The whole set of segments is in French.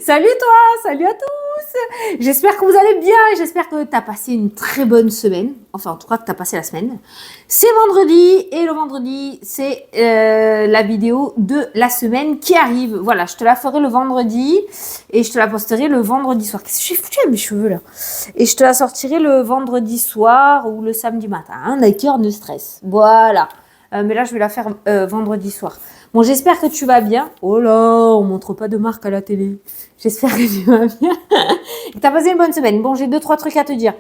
Salut toi, salut à tous. J'espère que vous allez bien, j'espère que tu as passé une très bonne semaine. Enfin, en tout cas, que tu as passé la semaine. C'est vendredi et le vendredi, c'est la vidéo de la semaine qui arrive. Voilà, je te la ferai le vendredi et je te la posterai le vendredi soir. Qu'est-ce que j'ai foutu avec mes cheveux là? Et je te la sortirai le vendredi soir ou le samedi matin. Hein, d'accord, ne stress. Voilà. Mais là, je vais la faire vendredi soir. Bon, j'espère que tu vas bien. Oh là, on montre pas de marque à la télé. J'espère que tu vas bien. Et que tu as passé une bonne semaine. Bon, j'ai 2-3 trucs à te dire.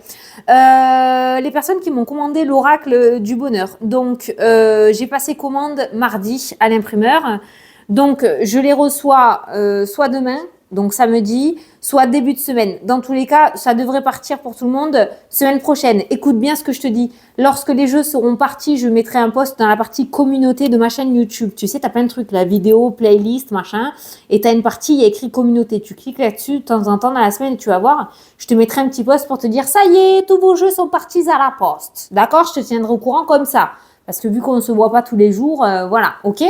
Les personnes qui m'ont commandé l'oracle du bonheur. Donc, j'ai passé commande mardi à l'imprimeur. Donc, je les reçois soit demain, donc samedi, soit début de semaine. Dans tous les cas, ça devrait partir pour tout le monde semaine prochaine. Écoute bien ce que je te dis. Lorsque les jeux seront partis, je mettrai un post dans la partie communauté de ma chaîne YouTube. Tu sais, tu as plein de trucs, la vidéo, playlist, machin. Et tu as une partie, il y a écrit communauté. Tu cliques là-dessus de temps en temps dans la semaine et tu vas voir. Je te mettrai un petit post pour te dire, ça y est, tous vos jeux sont partis à la poste. D'accord? Je te tiendrai au courant comme ça. Parce que vu qu'on ne se voit pas tous les jours, voilà, ok?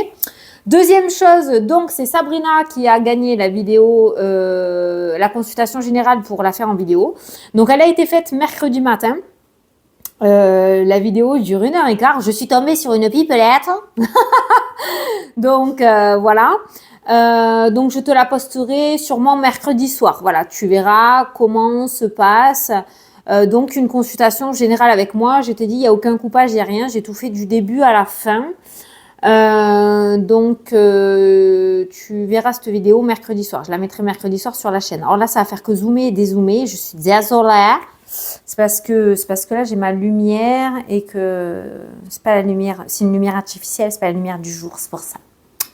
Deuxième chose, donc c'est Sabrina qui a gagné la vidéo, la consultation générale pour la faire en vidéo. Donc elle a été faite mercredi matin. La vidéo dure 1h15. Je suis tombée sur une pipelette. Donc voilà. Donc je te la posterai sûrement mercredi soir. Voilà, tu verras comment se passe. Donc une consultation générale avec moi. Je t'ai dit, il n'y a aucun coupage, il n'y a rien. J'ai tout fait du début à la fin. Donc tu verras cette vidéo mercredi soir. Je la mettrai mercredi soir sur la chaîne. Alors là, ça va faire que zoomer et dézoomer. Je suis désolée. C'est parce que là, j'ai ma lumière et que c'est pas la lumière, c'est une lumière artificielle, c'est pas la lumière du jour, c'est pour ça.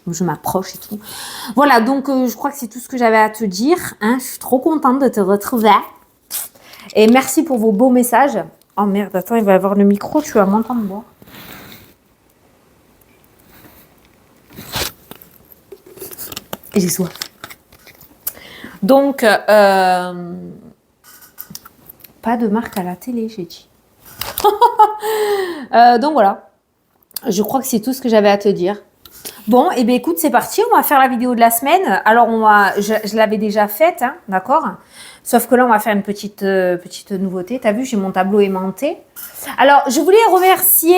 Donc, je m'approche et tout. Voilà, donc je crois que c'est tout ce que j'avais à te dire. Hein. Je suis trop contente de te retrouver. Et merci pour vos beaux messages. Oh merde, attends, il va y avoir le micro, tu vas m'entendre moi. Et j'ai soif. Donc, pas de marque à la télé, j'ai dit. Donc voilà. Je crois que c'est tout ce que j'avais à te dire. Bon, et bien écoute, c'est parti. On va faire la vidéo de la semaine. Alors, je l'avais déjà faite, hein, d'accord? Sauf que là, on va faire une petite nouveauté. T'as vu, j'ai mon tableau aimanté. Alors, je voulais remercier...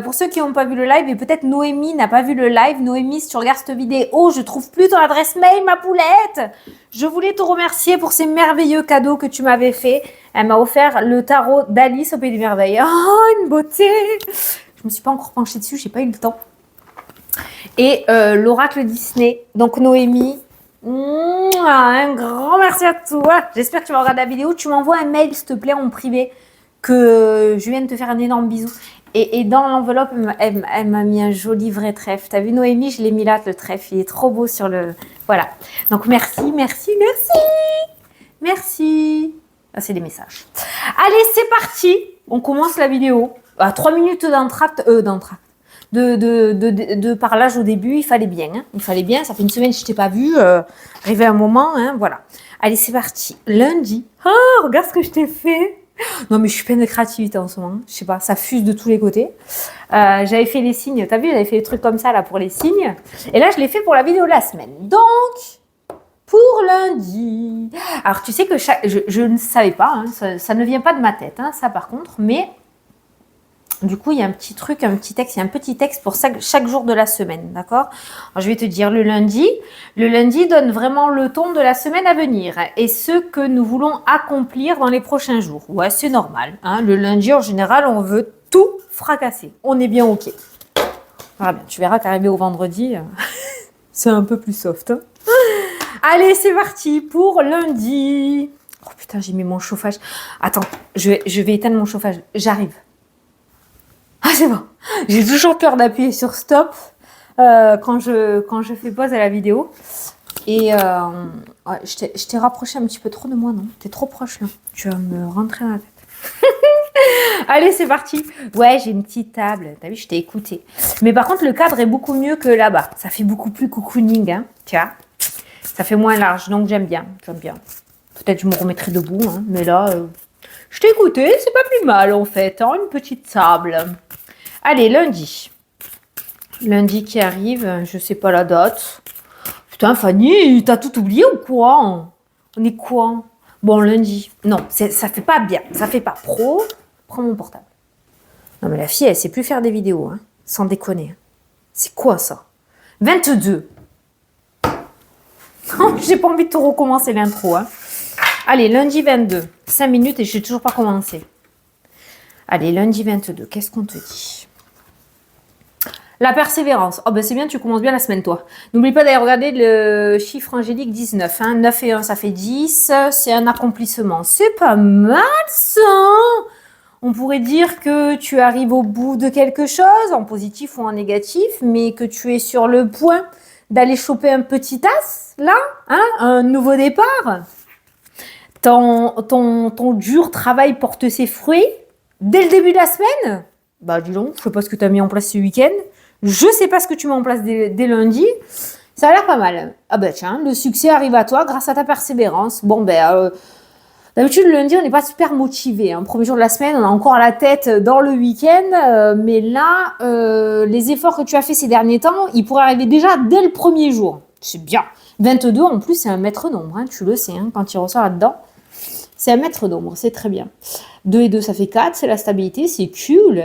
pour ceux qui n'ont pas vu le live, et peut-être Noémie n'a pas vu le live. Noémie, si tu regardes cette vidéo, je trouve plus ton adresse mail, ma poulette. Je voulais te remercier pour ces merveilleux cadeaux que tu m'avais fait. Elle m'a offert le tarot d'Alice au Pays des Merveilles. Oh, une beauté. Je me suis pas encore penchée dessus, j'ai pas eu le temps. Et l'oracle Disney. Donc Noémie, un grand merci à toi. J'espère que tu vas regarder la vidéo. Tu m'envoies un mail, s'il te plaît, en privé, que je viens de te faire un énorme bisou. Et dans l'enveloppe, elle m'a mis un joli vrai trèfle. T'as vu Noémie, je l'ai mis là, le trèfle. Il est trop beau sur le... Voilà. Donc merci, merci, merci. Merci. Ah, c'est des messages. Allez, c'est parti. On commence la vidéo. À 3 minutes d'entracte. De parlage au début, il fallait bien. Hein. Il fallait bien. Ça fait une semaine que je t'ai pas vu. Arrivé un moment, hein, voilà. Allez, c'est parti. Lundi. Oh, regarde ce que je t'ai fait. Non, mais je suis pleine de créativité en ce moment. Je sais pas, ça fuse de tous les côtés. J'avais fait les signes. T'as vu, j'avais fait des trucs comme ça là pour les signes. Et là, je l'ai fait pour la vidéo de la semaine. Donc, pour lundi. Alors, tu sais que je ne savais pas. Hein, ça ne vient pas de ma tête, hein, ça par contre. Mais du coup, il y a un petit truc, un petit texte. Il y a un petit texte pour chaque jour de la semaine, d'accord? Je vais te dire le lundi. Le lundi donne vraiment le ton de la semaine à venir et ce que nous voulons accomplir dans les prochains jours. Ouais, c'est normal. Hein, le lundi, en général, on veut tout fracasser. On est bien OK. Voilà, bien, tu verras qu'arrivé au vendredi, c'est un peu plus soft. Hein. Allez, c'est parti pour lundi. Oh putain, j'ai mis mon chauffage. Attends, je vais éteindre mon chauffage. J'arrive. Ah, c'est bon. J'ai toujours peur d'appuyer sur stop quand je fais pause à la vidéo. Et ouais, je t'ai rapproché un petit peu trop de moi, non? T'es trop proche, là. Tu vas me rentrer dans la tête. Allez, c'est parti. Ouais, j'ai une petite table. T'as vu, je t'ai écouté. Mais par contre, le cadre est beaucoup mieux que là-bas. Ça fait beaucoup plus cocooning, hein. Tu vois? Ça fait moins large, donc j'aime bien. J'aime bien. Peut-être je me remettrai debout, hein. Mais là, je t'ai écouté. C'est pas plus mal, en fait. Hein, une petite table. Allez, lundi. Lundi qui arrive, je sais pas la date. Putain, Fanny, t'as tout oublié ou quoi? On est quoi? Bon, lundi. Non, ça fait pas bien. Ça fait pas pro. Prends mon portable. Non, mais la fille, elle sait plus faire des vidéos, hein. Sans déconner. C'est quoi ça? 22. J'ai pas envie de te recommencer l'intro, hein. Allez, lundi 22. 5 minutes et je n'ai toujours pas commencé. Allez, lundi 22. Qu'est-ce qu'on te dit? La persévérance. Oh ben c'est bien, tu commences bien la semaine, toi. N'oublie pas d'aller regarder le chiffre angélique 19. Hein. 9 et 1, ça fait 10. C'est un accomplissement. C'est pas mal, ça. On pourrait dire que tu arrives au bout de quelque chose, en positif ou en négatif, mais que tu es sur le point d'aller choper un petit as, là, hein, un nouveau départ. Ton dur travail porte ses fruits dès le début de la semaine. Bah dis donc, je sais pas ce que tu as mis en place ce week-end. Je sais pas ce que tu mets en place dès lundi. Ça a l'air pas mal. Ah ben tiens, le succès arrive à toi grâce à ta persévérance. Bon ben, d'habitude le lundi on n'est pas super motivé. Hein. Premier jour de la semaine, on a encore la tête dans le week-end. Mais là, les efforts que tu as fait ces derniers temps, ils pourraient arriver déjà dès le premier jour. C'est bien. 22 en plus, c'est un maître nombre. Hein, tu le sais, hein, quand il ressort là-dedans. C'est un maître nombre, c'est très bien. 2 et 2, ça fait 4, c'est la stabilité, c'est cool.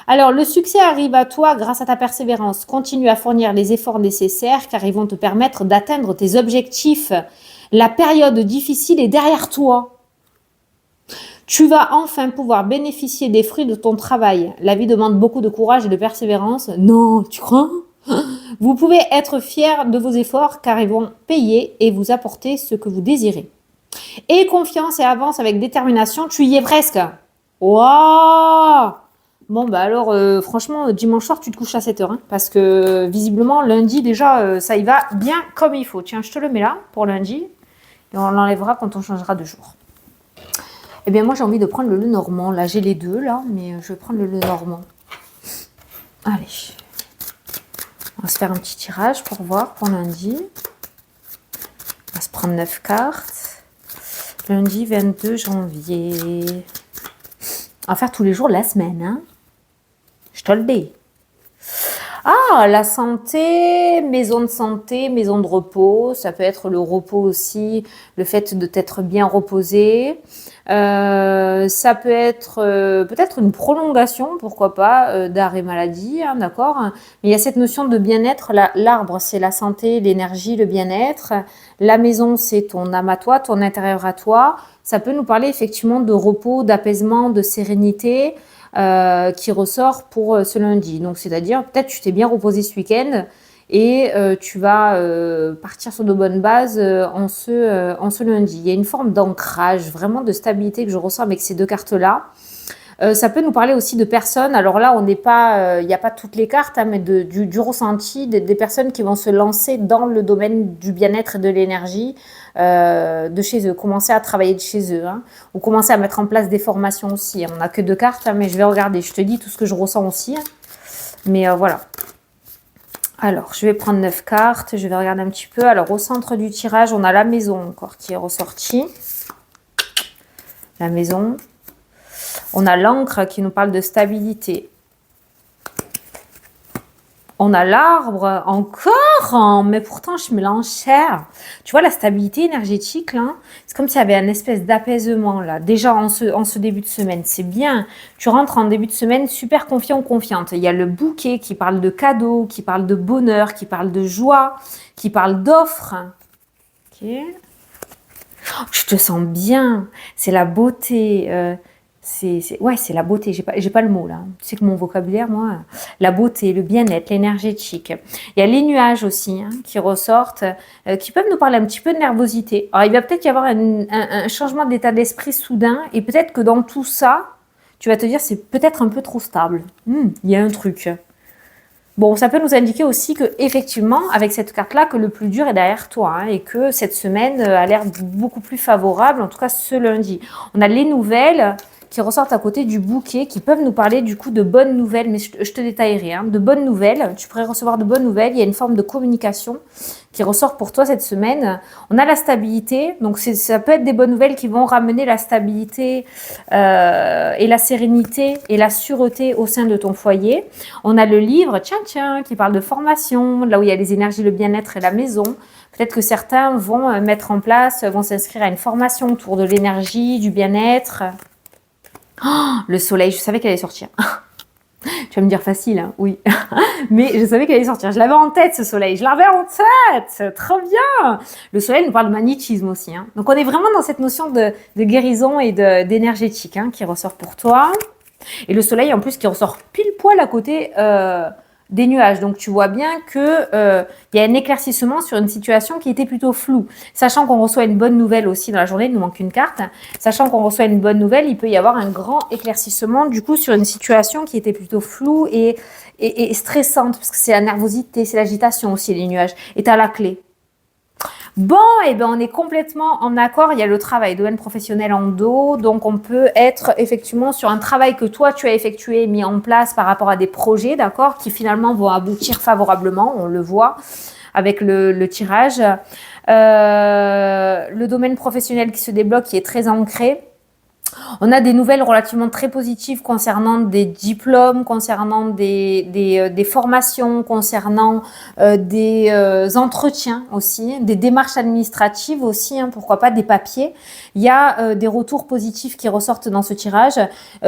Alors, le succès arrive à toi grâce à ta persévérance. Continue à fournir les efforts nécessaires car ils vont te permettre d'atteindre tes objectifs. La période difficile est derrière toi. Tu vas enfin pouvoir bénéficier des fruits de ton travail. La vie demande beaucoup de courage et de persévérance. Non, tu crois? Vous pouvez être fiers de vos efforts car ils vont payer et vous apporter ce que vous désirez. Et confiance et avance avec détermination, tu y es presque. Waouh! Bon, bah alors, franchement, dimanche soir, tu te couches à 7h. Hein, parce que, visiblement, lundi, déjà, ça y va bien comme il faut. Tiens, je te le mets là, pour lundi. Et on l'enlèvera quand on changera de jour. Eh bien, moi, j'ai envie de prendre le Lenormand. Là, j'ai les deux, là, mais je vais prendre le Lenormand. Allez. On va se faire un petit tirage pour voir, pour lundi. On va se prendre 9 cartes. Lundi 22 janvier. On va faire tous les jours de la semaine. Hein, je te le dis. Ah, la santé, maison de santé, maison de repos. Ça peut être le repos aussi, le fait de t'être bien reposé. Ça peut être peut-être une prolongation, pourquoi pas, d'arrêt maladie, hein, d'accord. Mais il y a cette notion de bien-être. L'arbre, c'est la santé, l'énergie, le bien-être. La maison, c'est ton âme à toi, ton intérieur à toi. Ça peut nous parler effectivement de repos, d'apaisement, de sérénité qui ressort pour ce lundi. Donc, c'est-à-dire, peut-être tu t'es bien reposé ce week-end et tu vas partir sur de bonnes bases en ce lundi. Il y a une forme d'ancrage, vraiment de stabilité que je ressens avec ces deux cartes-là. Ça peut nous parler aussi de personnes. Alors là, on n'est pas, il n'y a pas toutes les cartes, hein, mais du ressenti des personnes qui vont se lancer dans le domaine du bien-être et de l'énergie de chez eux, commencer à travailler de chez eux, hein, ou commencer à mettre en place des formations aussi. On n'a que 2 cartes, hein, mais je vais regarder. Je te dis tout ce que je ressens aussi. Hein. Mais voilà. Alors, je vais prendre 9 cartes. Je vais regarder un petit peu. Alors, au centre du tirage, on a la maison encore qui est ressortie. La maison. On a l'encre qui nous parle de stabilité. On a l'arbre encore, hein, mais pourtant je mélange cher. Tu vois la stabilité énergétique là, c'est comme s'il y avait un espèce d'apaisement là. Déjà en ce début de semaine, c'est bien. Tu rentres en début de semaine super confiant ou confiante. Il y a le bouquet qui parle de cadeaux, qui parle de bonheur, qui parle de joie, qui parle d'offres. Ok. Oh, je te sens bien. C'est la beauté. Ouais, c'est la beauté, j'ai pas le mot là. Tu sais que mon vocabulaire, moi, la beauté, le bien-être, l'énergétique. Il y a les nuages aussi hein, qui ressortent, qui peuvent nous parler un petit peu de nervosité. Alors, il va peut-être y avoir un changement d'état d'esprit soudain et peut-être que dans tout ça, tu vas te dire c'est peut-être un peu trop stable. Il y a un truc. Bon, ça peut nous indiquer aussi que effectivement, avec cette carte-là, que le plus dur est derrière toi hein, et que cette semaine a l'air beaucoup plus favorable, en tout cas ce lundi. On a les nouvelles qui ressortent à côté du bouquet, qui peuvent nous parler du coup de bonnes nouvelles, mais je te détaillerai, hein, de bonnes nouvelles. Tu pourrais recevoir de bonnes nouvelles. Il y a une forme de communication qui ressort pour toi cette semaine. On a la stabilité, donc ça peut être des bonnes nouvelles qui vont ramener la stabilité et la sérénité et la sûreté au sein de ton foyer. On a le livre, tiens, qui parle de formation, là où il y a les énergies, le bien-être et la maison. Peut-être que certains vont mettre en place, vont s'inscrire à une formation autour de l'énergie, du bien-être. Oh, le soleil, je savais qu'elle allait sortir. Tu vas me dire facile, hein, oui. Mais je savais qu'elle allait sortir. Je l'avais en tête, ce soleil. Je l'avais en tête. Trop bien. Le soleil nous parle de magnétisme aussi. Hein. Donc, on est vraiment dans cette notion de guérison et d'énergétique hein, qui ressort pour toi. Et le soleil, en plus, qui ressort pile poil à côté des nuages. Donc, tu vois bien qu'il y a un éclaircissement sur une situation qui était plutôt floue. Sachant qu'on reçoit une bonne nouvelle aussi dans la journée, il nous manque une carte. Sachant qu'on reçoit une bonne nouvelle, il peut y avoir un grand éclaircissement du coup sur une situation qui était plutôt floue et stressante. Parce que c'est la nervosité, c'est l'agitation aussi, les nuages. Et tu as la clé. Bon, et ben on est complètement en accord. Il y a le travail, domaine professionnel en dos. Donc, on peut être effectivement sur un travail que toi, tu as effectué, mis en place par rapport à des projets, d'accord, qui finalement vont aboutir favorablement. On le voit avec le tirage. Le domaine professionnel qui se débloque, qui est très ancré. On a des nouvelles relativement très positives concernant des diplômes, concernant des formations, concernant des entretiens aussi, des démarches administratives aussi, hein, pourquoi pas des papiers. Il y a des retours positifs qui ressortent dans ce tirage.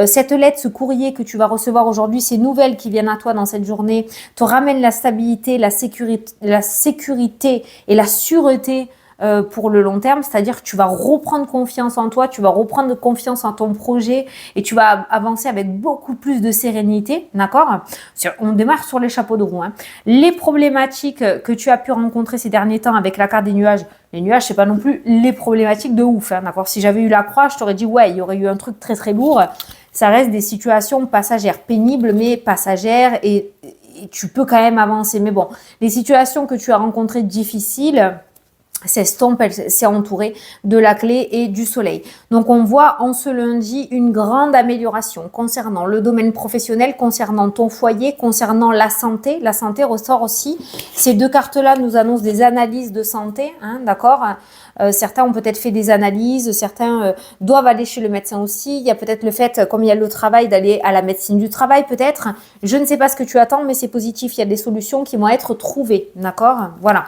Cette lettre, ce courrier que tu vas recevoir aujourd'hui, ces nouvelles qui viennent à toi dans cette journée, te ramènent la stabilité, la sécurité et la sûreté pour le long terme, c'est-à-dire que tu vas reprendre confiance en toi, tu vas reprendre confiance en ton projet et tu vas avancer avec beaucoup plus de sérénité, d'accord? On démarre sur les chapeaux de roue. Hein. Les problématiques que tu as pu rencontrer ces derniers temps avec la carte des nuages, les nuages, c'est pas non plus les problématiques de ouf, hein, d'accord? Si j'avais eu la croix, je t'aurais dit ouais, il y aurait eu un truc très très lourd. Ça reste des situations passagères, pénibles mais passagères et tu peux quand même avancer. Mais bon, les situations que tu as rencontrées difficiles, s'estompe, elle s'est entourée de la clé et du soleil. Donc, on voit en ce lundi une grande amélioration concernant le domaine professionnel, concernant ton foyer, concernant la santé. La santé ressort aussi. Ces deux cartes-là nous annoncent des analyses de santé, hein, d'accord ? Certains ont peut-être fait des analyses, certains doivent aller chez le médecin aussi. Il y a peut-être le fait, comme il y a le travail, d'aller à la médecine du travail peut-être. Je ne sais pas ce que tu attends, mais c'est positif. Il y a des solutions qui vont être trouvées, d'accord ? Voilà.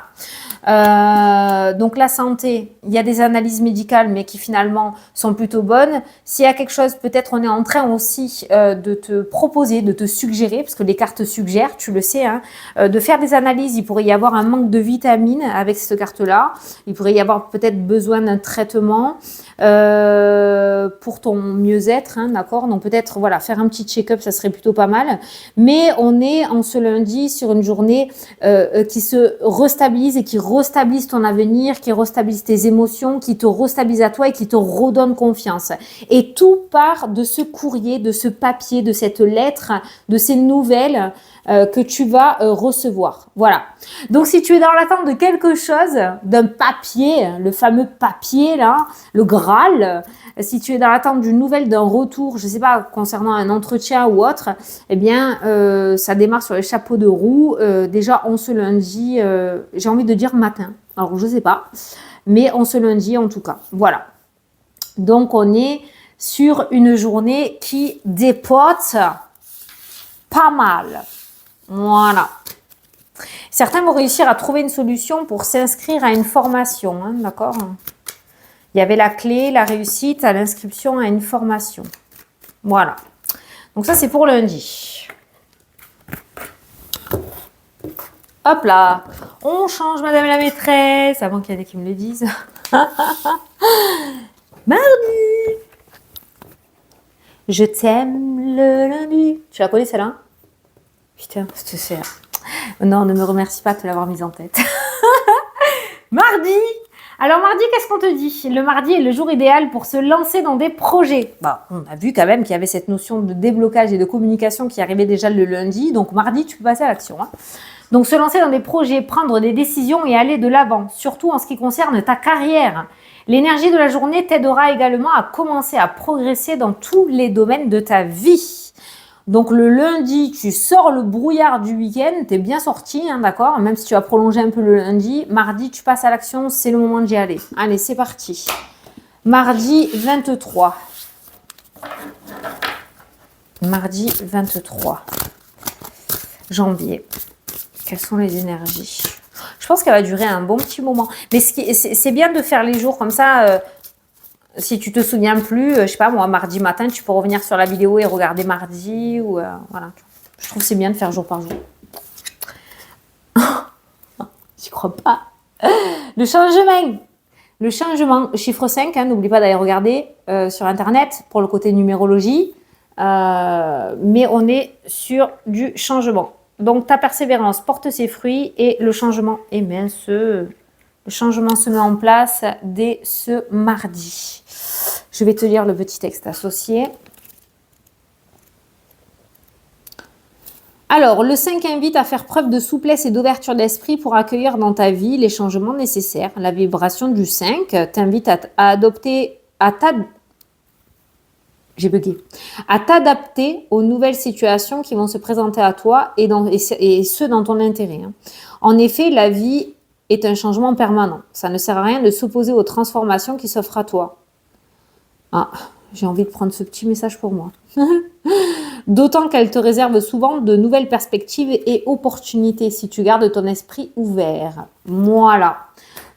Donc la santé, il y a des analyses médicales mais qui finalement sont plutôt bonnes. S'il y a quelque chose, peut-être on est en train aussi de te proposer, de te suggérer, parce que les cartes suggèrent, tu le sais, hein, de faire des analyses. Il pourrait y avoir un manque de vitamines avec cette carte-là. Il pourrait y avoir peut-être besoin d'un traitement pour ton mieux-être, hein, d'accord? Donc peut-être voilà, faire un petit check-up, ça serait plutôt pas mal. Mais on est en ce lundi sur une journée qui se restabilise et qui restabilise ton avenir, qui restabilise tes émotions, qui te restabilise à toi et qui te redonne confiance. Et tout part de ce courrier, de ce papier, de cette lettre, de ces nouvelles que tu vas recevoir. Voilà. Donc, si tu es dans l'attente de quelque chose, d'un papier, le fameux papier là, le Graal, si tu es dans l'attente d'une nouvelle, d'un retour, je ne sais pas, concernant un entretien ou autre, eh bien, ça démarre sur les chapeaux de roue. Déjà, on ce lundi, j'ai envie de dire matin. Alors, je ne sais pas, mais on ce lundi en tout cas. Voilà. Donc, on est sur une journée qui dépote pas mal. Voilà. Certains vont réussir à trouver une solution pour s'inscrire à une formation, hein, d'accord ? Il y avait la clé, la réussite à l'inscription à une formation. Voilà. Donc ça, c'est pour lundi. Hop là. On change, madame la maîtresse, avant qu'il y en ait qui me le disent. Mardi. Je t'aime le lundi. Tu la connais celle-là ? Putain, c'est... Non, ne me remercie pas de te l'avoir mise en tête. Mardi. Alors mardi, qu'est-ce qu'on te dit ? Le mardi est le jour idéal pour se lancer dans des projets. Bah, on a vu quand même qu'il y avait cette notion de déblocage et de communication qui arrivait déjà le lundi. Donc mardi, tu peux passer à l'action. Hein. Donc, se lancer dans des projets, prendre des décisions et aller de l'avant, surtout en ce qui concerne ta carrière. L'énergie de la journée t'aidera également à commencer à progresser dans tous les domaines de ta vie. Donc, le lundi, tu sors le brouillard du week-end, t'es bien sorti, hein, d'accord? Même si tu vas prolonger un peu le lundi. Mardi, tu passes à l'action, c'est le moment d'y aller. Allez, c'est parti. Mardi 23. Mardi 23 janvier. Quelles sont les énergies? Je pense qu'elle va durer un bon petit moment. Mais c'est bien de faire les jours comme ça. Si tu te souviens plus, je sais pas moi, mardi matin, tu peux revenir sur la vidéo et regarder mardi. Ou voilà. Je trouve que c'est bien de faire jour par jour. J'y crois pas. Le changement. Le changement, chiffre 5, hein, n'oublie pas d'aller regarder sur Internet pour le côté numérologie. Mais on est sur du changement. Donc, ta persévérance porte ses fruits et le changement est mince. Le changement se met en place dès ce mardi. Je vais te lire le petit texte associé. Alors, le 5 invite à faire preuve de souplesse et d'ouverture d'esprit pour accueillir dans ta vie les changements nécessaires. La vibration du 5 t'invite à t'adapter aux nouvelles situations qui vont se présenter à toi et ce dans ton intérêt. En effet, la vie est un changement permanent. Ça ne sert à rien de s'opposer aux transformations qui s'offrent à toi. Ah, j'ai envie de prendre ce petit message pour moi. D'autant qu'elle te réserve souvent de nouvelles perspectives et opportunités si tu gardes ton esprit ouvert. Voilà.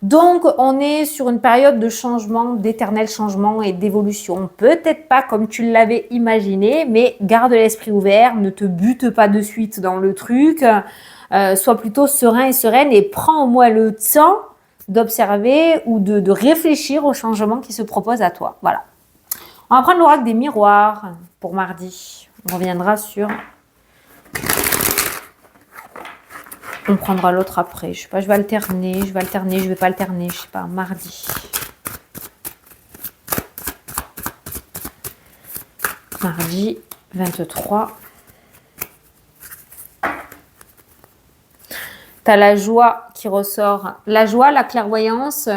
Donc, on est sur une période de changement, d'éternel changement et d'évolution. Peut-être pas comme tu l'avais imaginé, mais garde l'esprit ouvert, ne te bute pas de suite dans le truc. Sois plutôt serein et sereine et prends au moins le temps d'observer ou de réfléchir aux changements qui se proposent à toi. Voilà. On va prendre l'oracle des miroirs pour mardi. On reviendra sur... On prendra l'autre après. Je sais pas, je vais alterner, je vais pas alterner, je sais pas, mardi. Mardi 23. Tu as la joie qui ressort. La joie, la clairvoyance,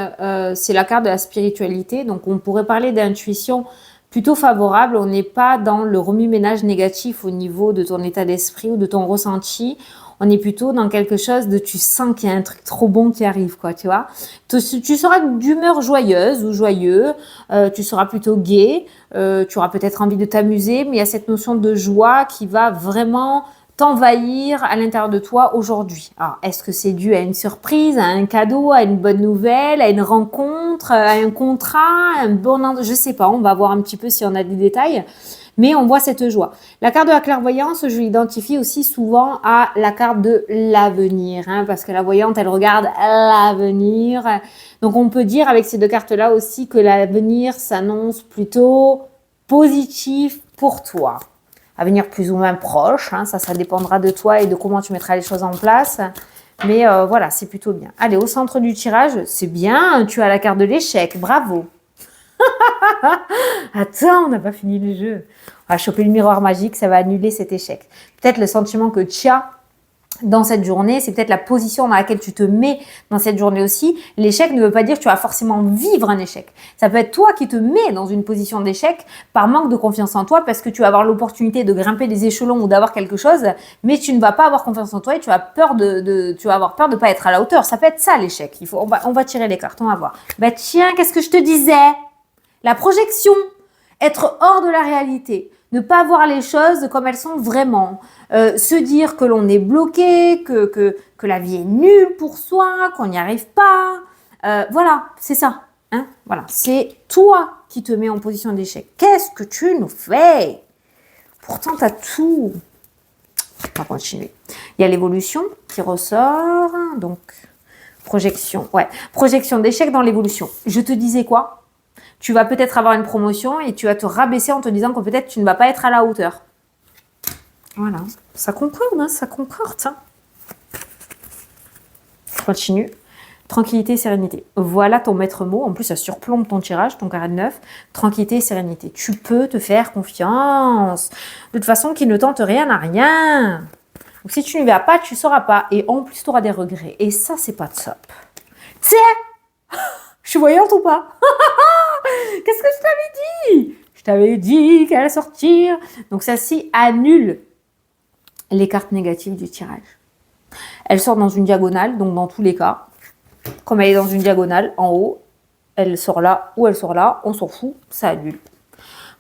c'est la carte de la spiritualité. Donc, on pourrait parler d'intuition plutôt favorable. On n'est pas dans le remue-ménage négatif au niveau de ton état d'esprit ou de ton ressenti. On est plutôt dans quelque chose de tu sens qu'il y a un truc trop bon qui arrive, quoi, tu vois. Tu seras d'humeur joyeuse ou joyeux, tu seras plutôt gai, tu auras peut-être envie de t'amuser, mais il y a cette notion de joie qui va vraiment t'envahir à l'intérieur de toi aujourd'hui. Alors, est-ce que c'est dû à une surprise, à un cadeau, à une bonne nouvelle, à une rencontre, à un contrat, à un bon endroit, je sais pas, on va voir un petit peu si on a des détails. Mais on voit cette joie. La carte de la clairvoyance, je l'identifie aussi souvent à la carte de l'avenir, hein, parce que la voyante, elle regarde l'avenir. Donc, on peut dire avec ces deux cartes-là aussi que l'avenir s'annonce plutôt positif pour toi. Avenir plus ou moins proche, hein, ça dépendra de toi et de comment tu mettras les choses en place. Mais voilà, c'est plutôt bien. Allez, au centre du tirage, c'est bien, tu as la carte de l'échec, bravo. Attends, on n'a pas fini le jeu. On va choper le miroir magique, ça va annuler cet échec. Peut-être le sentiment que tu as dans cette journée, c'est peut-être la position dans laquelle tu te mets dans cette journée aussi. L'échec ne veut pas dire que tu vas forcément vivre un échec. Ça peut être toi qui te mets dans une position d'échec par manque de confiance en toi parce que tu vas avoir l'opportunité de grimper des échelons ou d'avoir quelque chose, mais tu ne vas pas avoir confiance en toi et tu vas tu vas avoir peur de pas être à la hauteur. Ça peut être ça l'échec. On va tirer les cartes, on va voir. Bah tiens, qu'est-ce que je te disais ? La projection, être hors de la réalité, ne pas voir les choses comme elles sont vraiment, se dire que l'on est bloqué, que la vie est nulle pour soi, qu'on n'y arrive pas. Voilà, c'est ça. Hein, voilà, c'est toi qui te mets en position d'échec. Qu'est-ce que tu nous fais ? Pourtant, tu as tout. On va continuer. Il y a l'évolution qui ressort. Donc, projection. Ouais, projection d'échec dans l'évolution. Je te disais quoi ? Tu vas peut-être avoir une promotion et tu vas te rabaisser en te disant que peut-être tu ne vas pas être à la hauteur. Voilà, ça concorde, hein, ça concorde. Hein. Continue. Tranquillité et sérénité. Voilà ton maître mot. En plus, ça surplombe ton tirage, ton carré de 9. Tranquillité et sérénité. Tu peux te faire confiance. De toute façon, qui ne tente rien n'a rien. Donc, si tu n'y vas pas, tu ne sauras pas. Et en plus, tu auras des regrets. Et ça, c'est pas top. Tu sais, je suis voyante ou pas? Qu'est-ce que je t'avais dit? Je t'avais dit qu'elle allait sortir. Donc, celle-ci annule les cartes négatives du tirage. Elle sort dans une diagonale, donc dans tous les cas. Comme elle est dans une diagonale, en haut, elle sort là ou elle sort là, on s'en fout, ça annule.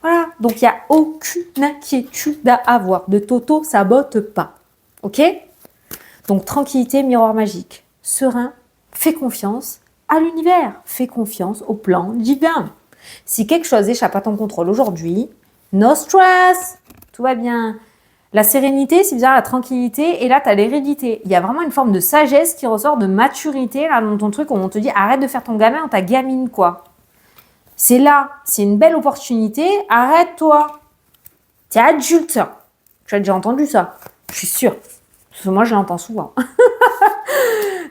Voilà, donc il n'y a aucune inquiétude à avoir. Ne t'auto-sabote pas. Ok? Donc tranquillité, miroir magique. Serein, fais confiance à l'univers. Fais confiance au plan divin. Si quelque chose échappe à ton contrôle aujourd'hui, no stress, tout va bien. La sérénité, c'est bizarre, la tranquillité, et là, tu as l'hérédité. Il y a vraiment une forme de sagesse qui ressort, de maturité, là, dans ton truc, où on te dit, arrête de faire ton gamin ou ta gamine, quoi. C'est là, c'est une belle opportunité, arrête-toi. T'es adulte. Tu as déjà entendu ça? Je suis sûre. Parce que moi, je l'entends souvent.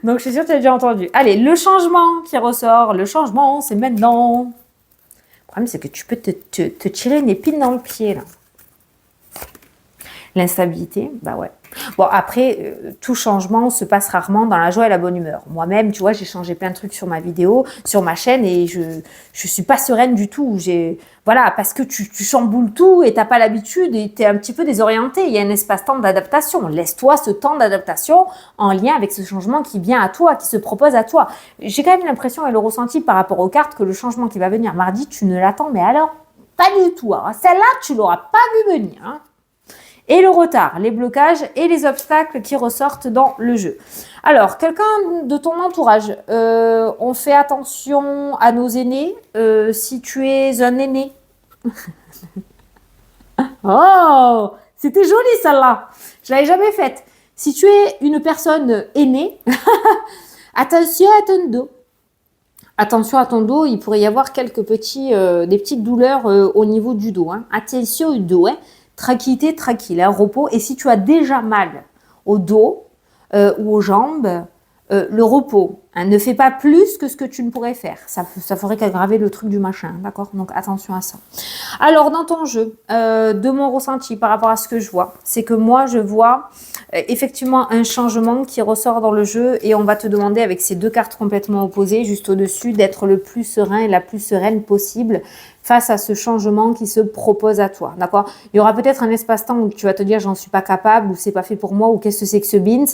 Donc, je suis sûre que tu as déjà entendu. Allez, le changement qui ressort. Le changement, c'est maintenant. Le problème, c'est que tu peux te tirer une épine dans le pied, là. L'instabilité, bah ouais. Bon, après, tout changement se passe rarement dans la joie et la bonne humeur. Moi-même, tu vois, j'ai changé plein de trucs sur ma vidéo, sur ma chaîne, et je suis pas sereine du tout. Voilà, parce que tu chamboules tout et t'as pas l'habitude et t'es un petit peu désorienté. Il y a un espace-temps d'adaptation. Laisse-toi ce temps d'adaptation en lien avec ce changement qui vient à toi, qui se propose à toi. J'ai quand même l'impression et le ressenti par rapport aux cartes que le changement qui va venir mardi, tu ne l'attends, mais alors, pas du tout. Hein. Celle-là, tu l'auras pas vu venir. Hein. Et le retard, les blocages et les obstacles qui ressortent dans le jeu. Alors, quelqu'un de ton entourage, on fait attention à nos aînés, si tu es un aîné. Oh, c'était joli celle-là. Je l'avais jamais faite. Si tu es une personne aînée, attention à ton dos. Attention à ton dos, il pourrait y avoir des petites douleurs au niveau du dos. Hein. Attention au dos, hein. Tranquillité, tranquille, hein, repos. Et si tu as déjà mal au dos ou aux jambes, le repos hein, ne fait pas plus que ce que tu ne pourrais faire. Ça ferait qu'aggraver le truc du machin, d'accord? Donc attention à ça. Alors dans ton jeu, de mon ressenti par rapport à ce que je vois, c'est que moi je vois effectivement un changement qui ressort dans le jeu et on va te demander avec ces deux cartes complètement opposées, juste au-dessus, d'être le plus serein et la plus sereine possible face à ce changement qui se propose à toi, d'accord? Il y aura peut-être un espace-temps où tu vas te dire j'en suis pas capable ou c'est pas fait pour moi ou qu'est-ce que c'est que ce beans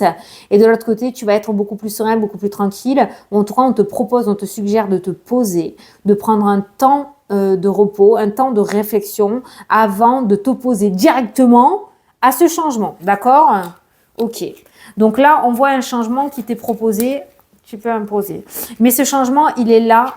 et de l'autre côté tu vas être beaucoup plus serein, beaucoup plus tranquille. En tout cas on te propose, on te suggère de te poser, de prendre un temps de repos, un temps de réflexion avant de t'opposer directement à ce changement, d'accord? Ok, donc là on voit un changement qui t'est proposé, tu peux imposer, mais ce changement il est là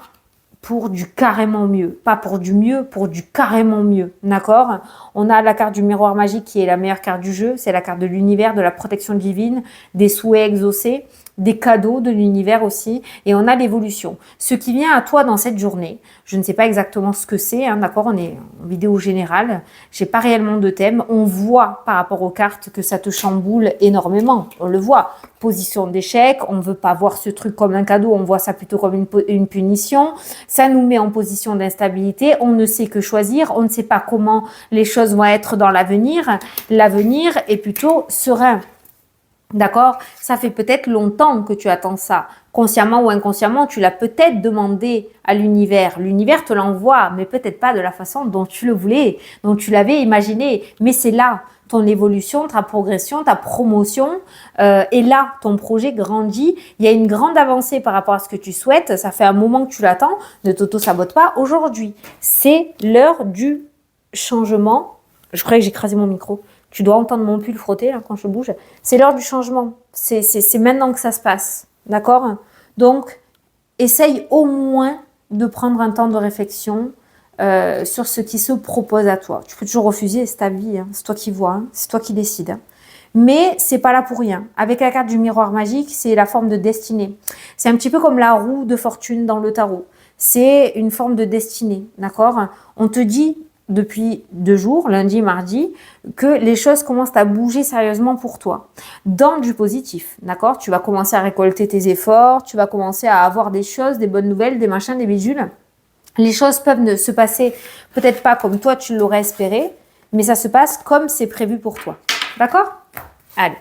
pour du carrément mieux. Pas pour du mieux, pour du carrément mieux. D'accord? On a la carte du miroir magique qui est la meilleure carte du jeu. C'est la carte de l'univers, de la protection divine, des souhaits exaucés, des cadeaux de l'univers aussi. Et on a l'évolution. Ce qui vient à toi dans cette journée, je ne sais pas exactement ce que c'est. Hein, d'accord? On est en vidéo générale. J'ai pas réellement de thème. On voit par rapport aux cartes que ça te chamboule énormément. On le voit. Position d'échec. On ne veut pas voir ce truc comme un cadeau. On voit ça plutôt comme une punition. Ça nous met en position d'instabilité, on ne sait que choisir, on ne sait pas comment les choses vont être dans l'avenir. L'avenir est plutôt serein. D'accord? Ça fait peut-être longtemps que tu attends ça. Consciemment ou inconsciemment, tu l'as peut-être demandé à l'univers. L'univers te l'envoie, mais peut-être pas de la façon dont tu le voulais, dont tu l'avais imaginé. Mais c'est là ton évolution, ta progression, ta promotion. Et là, ton projet grandit. Il y a une grande avancée par rapport à ce que tu souhaites. Ça fait un moment que tu l'attends. Ne t'auto-sabote pas aujourd'hui. C'est l'heure du changement. Je croyais que j'ai écrasé mon micro. Tu dois entendre mon pull frotter là, quand je bouge. C'est l'heure du changement. C'est maintenant que ça se passe. D'accord? Donc, essaye au moins de prendre un temps de réflexion sur ce qui se propose à toi. Tu peux toujours refuser, c'est ta vie. Hein. C'est toi qui vois. Hein. C'est toi qui décides. Hein. Mais c'est pas là pour rien. Avec la carte du miroir magique, c'est la forme de destinée. C'est un petit peu comme la roue de fortune dans le tarot. C'est une forme de destinée. D'accord? On te dit depuis 2 jours, lundi, mardi, que les choses commencent à bouger sérieusement pour toi. Dans du positif, d'accord? Tu vas commencer à récolter tes efforts, tu vas commencer à avoir des choses, des bonnes nouvelles, des machins, des bidules. Les choses peuvent se passer peut-être pas comme toi tu l'aurais espéré, mais ça se passe comme c'est prévu pour toi. D'accord? Allez.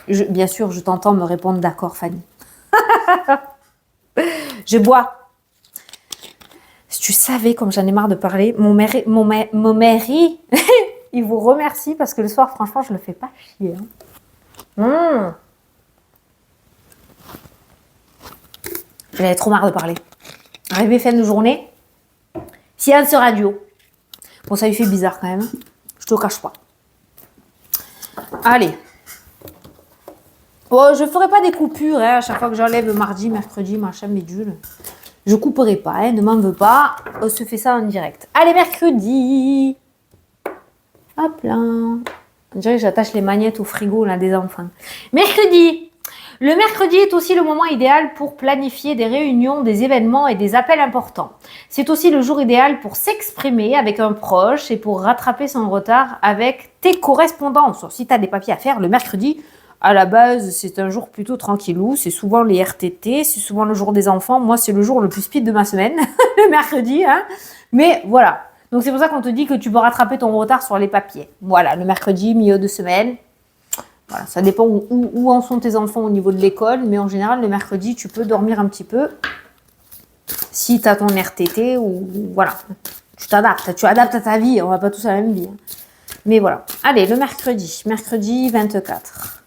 Bien sûr, je t'entends me répondre d'accord, Fanny. Je bois. Si tu savais comme j'en ai marre de parler, mon mari, il vous remercie parce que le soir, franchement, je le fais pas chier. Hein. J'avais trop marre de parler. Arrivé fin de journée, silence radio. Bon, ça lui fait bizarre quand même. Je te le cache pas. Allez. Bon, je ferai pas des coupures à chaque fois que j'enlève mardi, mercredi, machin, bidule. Je couperai pas, ne m'en veux pas. On se fait ça en direct. Allez, mercredi. Hop là. On dirait que j'attache les magnettes au frigo là, des enfants. Mercredi. Le mercredi est aussi le moment idéal pour planifier des réunions, des événements et des appels importants. C'est aussi le jour idéal pour s'exprimer avec un proche et pour rattraper son retard avec tes correspondances. Si tu as des papiers à faire le mercredi, à la base, c'est un jour plutôt tranquillou. C'est souvent les RTT, c'est souvent le jour des enfants. Moi, c'est le jour le plus speed de ma semaine, le mercredi. Hein. Mais voilà. Donc, c'est pour ça qu'on te dit que tu peux rattraper ton retard sur les papiers. Voilà, le mercredi, milieu de semaine. Voilà, ça dépend où en sont tes enfants au niveau de l'école. Mais en général, le mercredi, tu peux dormir un petit peu. Si tu as ton RTT ou voilà. Tu t'adaptes. Tu adaptes à ta vie. On va pas tous à la même vie. Hein. Mais voilà. Allez, le mercredi. Mercredi 24.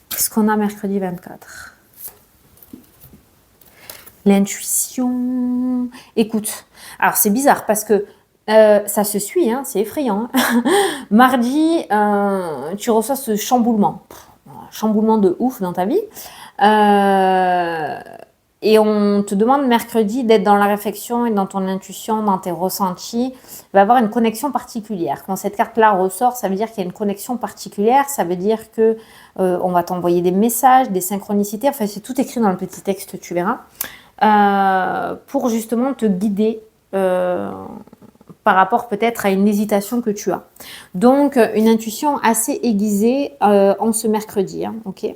Qu'est-ce qu'on a mercredi 24? L'intuition. Écoute, alors c'est bizarre parce que ça se suit, hein, c'est effrayant. Hein. Mardi, tu reçois ce chamboulement. Chamboulement de ouf dans ta vie. Et on te demande mercredi d'être dans la réflexion et dans ton intuition, dans tes ressentis. Il va y avoir une connexion particulière. Quand cette carte-là ressort, ça veut dire qu'il y a une connexion particulière. Ça veut dire que on va t'envoyer des messages, des synchronicités. Enfin, c'est tout écrit dans le petit texte, tu verras. Pour justement te guider par rapport peut-être à une hésitation que tu as. Donc, une intuition assez aiguisée en ce mercredi. Hein, ok ?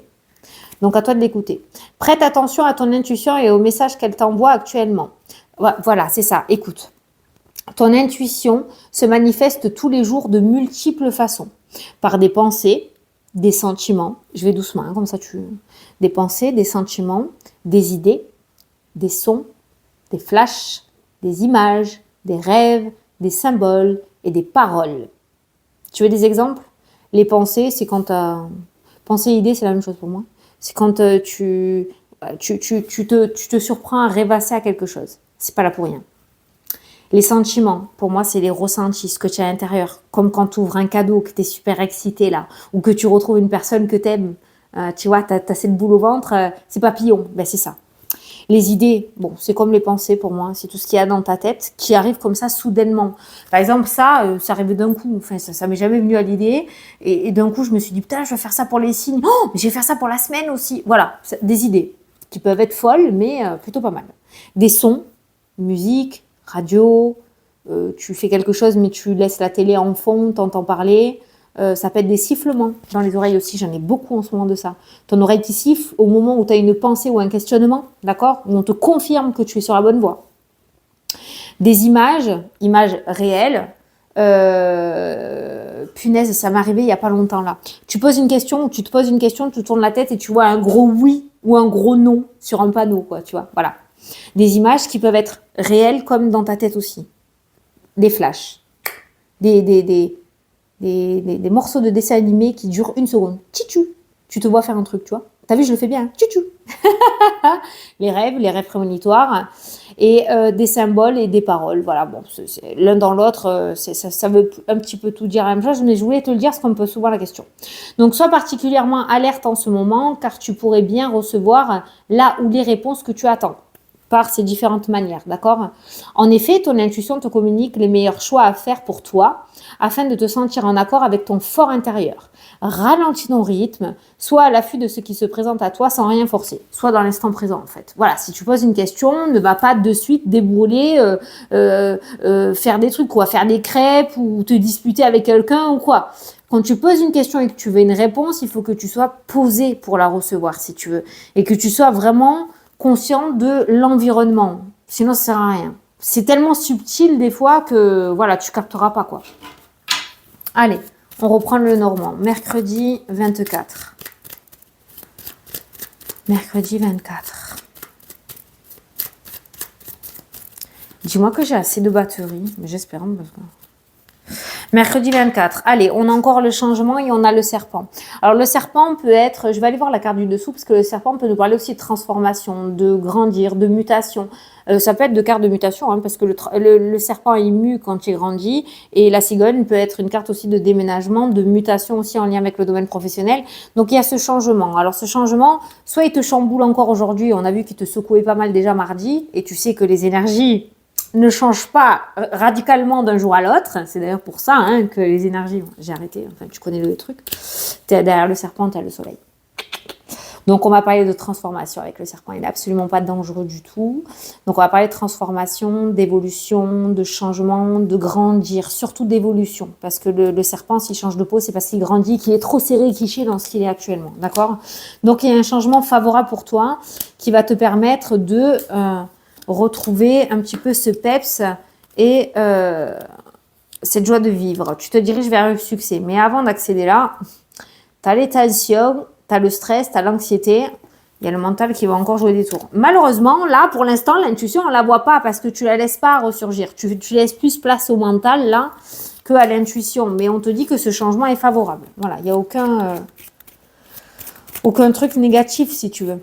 Donc, à toi de l'écouter. Prête attention à ton intuition et aux messages qu'elle t'envoie actuellement. Voilà, c'est ça. Écoute. Ton intuition se manifeste tous les jours de multiples façons. Par des pensées, des sentiments. Je vais doucement, hein, comme ça tu... Des pensées, des sentiments, des idées, des sons, des flashs, des images, des rêves, des symboles et des paroles. Tu veux des exemples? Les pensées, c'est quand tu as... Pensée et idée, c'est la même chose pour moi. C'est quand tu te surprends à rêvasser à quelque chose. C'est pas là pour rien. Les sentiments, pour moi, c'est les ressentis, ce que tu as à l'intérieur. Comme quand tu ouvres un cadeau, que tu es super excité là, ou que tu retrouves une personne que tu aimes. Tu vois, tu as cette boule au ventre, c'est papillon. Ben, c'est ça. Les idées, bon, c'est comme les pensées pour moi. C'est tout ce qu'il y a dans ta tête qui arrive comme ça soudainement. Par exemple, ça arrive d'un coup. Enfin, ça m'est jamais venu à l'idée. Et d'un coup, je me suis dit, putain, je vais faire ça pour les signes. Oh, mais je vais faire ça pour la semaine aussi. Voilà, des idées qui peuvent être folles, mais plutôt pas mal. Des sons, musique, radio, tu fais quelque chose mais tu laisses la télé en fond, t'entends parler, ça peut être des sifflements dans les oreilles aussi, j'en ai beaucoup en ce moment de ça. Ton oreille qui siffle au moment où tu as une pensée ou un questionnement, d'accord, où on te confirme que tu es sur la bonne voie. Des images réelles, punaise, ça m'est arrivé il n'y a pas longtemps là. Tu poses une question, tu te poses une question, tu tournes la tête et tu vois un gros oui ou un gros non sur un panneau, quoi, tu vois, voilà. Des images qui peuvent être réelles comme dans ta tête aussi. Des flashs. Des morceaux de dessins animés qui durent 1 seconde. Tchitchou. Tu te vois faire un truc, tu vois. T'as vu, je le fais bien. Hein. Tchitchou. Les rêves prémonitoires. Et des symboles et des paroles. Voilà, bon, l'un dans l'autre, ça veut un petit peu tout dire la même chose, mais je voulais te le dire parce qu'on me pose souvent la question. Donc, sois particulièrement alerte en ce moment, car tu pourrais bien recevoir là où les réponses que tu attends. Par ces différentes manières, d'accord? En effet, ton intuition te communique les meilleurs choix à faire pour toi afin de te sentir en accord avec ton fort intérieur. Ralentis ton rythme, sois à l'affût de ce qui se présente à toi sans rien forcer. Sois dans l'instant présent en fait. Voilà, si tu poses une question, ne va pas de suite débrûler, faire des trucs quoi, faire des crêpes ou te disputer avec quelqu'un ou quoi. Quand tu poses une question et que tu veux une réponse, il faut que tu sois posé pour la recevoir si tu veux. Et que tu sois vraiment conscient de l'environnement. Sinon, ça sert à rien. C'est tellement subtil des fois que, voilà, tu capteras pas, quoi. Allez, On reprend le normand. Mercredi 24. Mercredi 24. Dis-moi que j'ai assez de batterie, mais j'espère. Parce que... Mercredi 24. Allez, on a encore le changement et on a le serpent. Alors, le serpent peut être... Je vais aller voir la carte du dessous parce que le serpent peut nous parler aussi de transformation, de grandir, de mutation. Ça peut être de cartes de mutation hein, parce que le serpent il mue quand il grandit et la cigogne peut être une carte aussi de déménagement, de mutation aussi en lien avec le domaine professionnel. Donc, il y a ce changement. Alors, ce changement, soit il te chamboule encore aujourd'hui. On a vu qu'il te secouait pas mal déjà mardi et tu sais que les énergies... ne change pas radicalement d'un jour à l'autre. C'est d'ailleurs pour ça hein, que les énergies... J'ai arrêté, enfin tu connais le truc. Derrière le serpent, tu as le soleil. Donc on va parler de transformation avec le serpent. Il n'est absolument pas dangereux du tout. Donc on va parler de transformation, d'évolution, de changement, de grandir, surtout d'évolution. Parce que le serpent, s'il change de peau, c'est parce qu'il grandit, qu'il est trop serré, cliché dans ce qu'il est actuellement. D'accord? Donc il y a un changement favorable pour toi qui va te permettre de... retrouver un petit peu ce peps et cette joie de vivre. Tu te diriges vers le succès. Mais avant d'accéder là, tu as les tensions, tu as le stress, tu as l'anxiété. Il y a le mental qui va encore jouer des tours. Malheureusement, là, pour l'instant, l'intuition, on ne la voit pas parce que tu ne la laisses pas ressurgir. Tu laisses plus place au mental, là, qu'à l'intuition. Mais on te dit que ce changement est favorable. Voilà, il n'y a aucun truc négatif, si tu veux.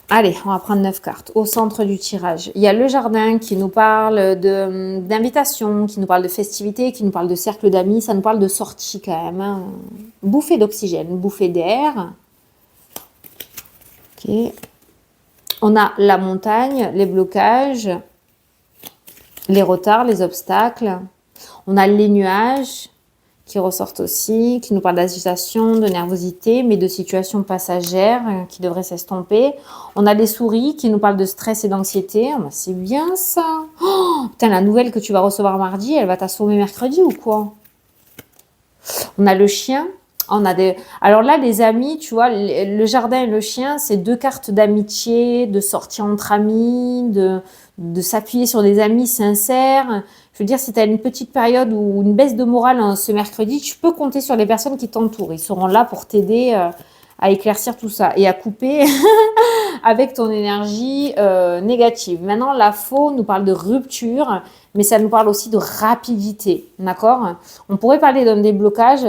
Allez, on va prendre 9 cartes. Au centre du tirage, il y a le jardin qui nous parle d'invitation, qui nous parle de festivité, qui nous parle de cercle d'amis. Ça nous parle de sortie quand même. Hein. Bouffée d'oxygène, bouffée d'air. Ok. On a la montagne, les blocages, les retards, les obstacles. On a les nuages qui ressortent aussi, qui nous parlent d'agitation, de nervosité, mais de situations passagères qui devraient s'estomper. On a les souris qui nous parlent de stress et d'anxiété. Oh, c'est bien ça. Oh, putain, la nouvelle que tu vas recevoir mardi, elle va t'assommer mercredi ou quoi? On a le chien. On a des... Alors là, les amis, tu vois, le jardin et le chien, c'est deux cartes d'amitié, de sortie entre amis, de s'appuyer sur des amis sincères. Je veux dire, si tu as une petite période ou une baisse de morale hein, ce mercredi, tu peux compter sur les personnes qui t'entourent. Ils seront là pour t'aider à éclaircir tout ça et à couper avec ton énergie négative. Maintenant, la faux nous parle de rupture, mais ça nous parle aussi de rapidité, d'accord? On pourrait parler d'un déblocage